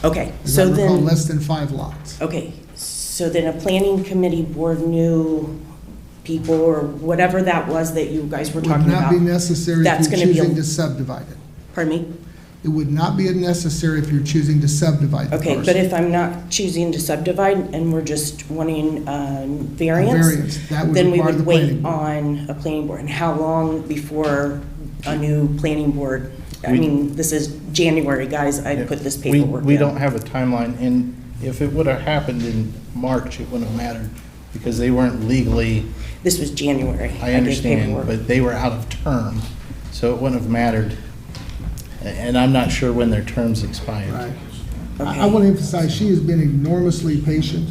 Okay, As so I recall, then, less than 5 lots. okay, so then a planning committee board knew people or whatever that was that you guys were Would talking not about. be necessary That's if you're gonna be a- choosing to subdivide it. Pardon me? It would not be necessary if you're choosing to subdivide the Okay, parcel. but if I'm not choosing to subdivide and we're just wanting variance, variance, that would then we require would the planning wait board. on a planning board. And how long before a new planning board? I We- mean, this is January, guys, I Yeah. put this paperwork in. We don't have a timeline, and if it would have happened in March, it wouldn't have mattered, because they weren't legally, This was January. I gave understand, paperwork. but they were out of term, so it wouldn't have mattered. And I'm not sure when their terms expired. Right. Okay. I want to emphasize, she has been enormously patient.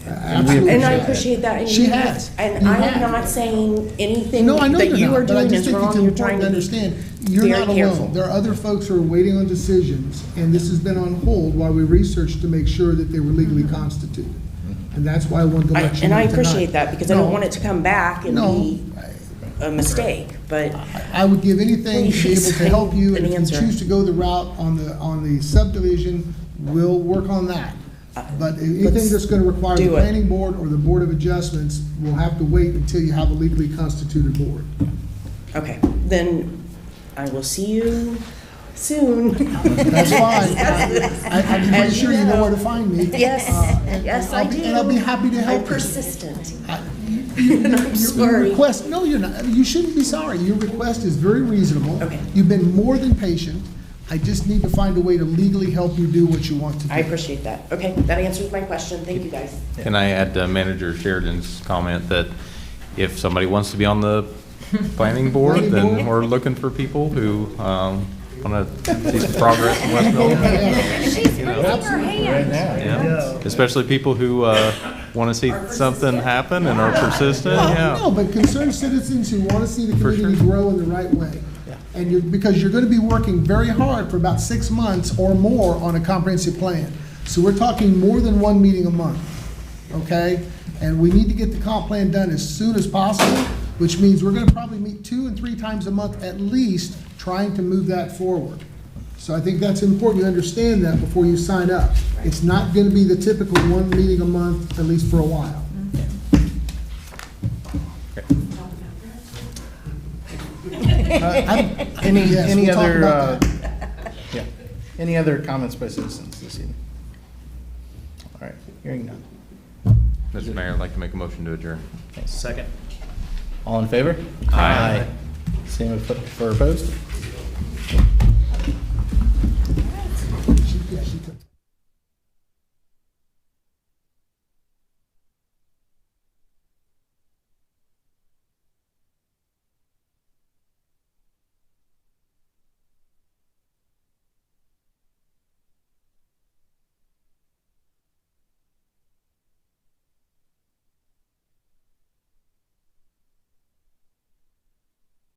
Absolutely. And I she has. appreciate that. And She you- has. And You I'm have. not saying anything No, I know that you're you not, are but I doing just is think it's wrong. You're important trying to to be understand, you're very not careful. alone. There are other folks who are waiting on decisions, and this has been on hold while we researched to make sure that they were legally constituted. And that's why I wanted to let you And know I tonight. appreciate that, because I don't No, want it to come back and No. be a mistake, but I would give anything to be able to help you, and An if you answer. choose to go the route on the subdivision, we'll work on that. But anything let's that's gonna require the do it. planning board or the board of adjustments, will have to wait until you have a legally constituted board. okay, then I will see you soon. That's fine. I'm pretty sure you know where to find me. Yes, And yes, I do. And I'll be happy to help I'm you. persistent. Your I'm sorry. request, no, you're not, you shouldn't be sorry. Your request is very reasonable. Okay. You've been more than patient. I just need to find a way to legally help you do what you want to do. I appreciate that. Okay, that answers my question. Thank you, guys. Can I add to Manager Sheridan's comment that if somebody wants to be on the planning board, Planning then board? we're looking for people who Want to see some progress in West Milton? She's You know. raising her hand. Yeah, especially people who want to see something happen and are persistent, yeah. No, but concerned citizens who want to see the For community sure. grow in the right way. And because you're going to be working very hard for about 6 months or more on a comprehensive plan. So we're talking more than 1 meeting a month, okay? And we need to get the comp plan done as soon as possible, which means we're going to probably meet 2 and 3 times a month at least, trying to move that forward. So I think that's important you understand that before you sign up. It's not going to be the typical 1 meeting a month, at least for a while. Any Yes, we'll talk other, about that. yeah, any other comments by citizens this evening? All right, hearing none. Mr. Mayor, I'd like to make a motion to adjourn. Second. All in favor? Aye. Same for opposed?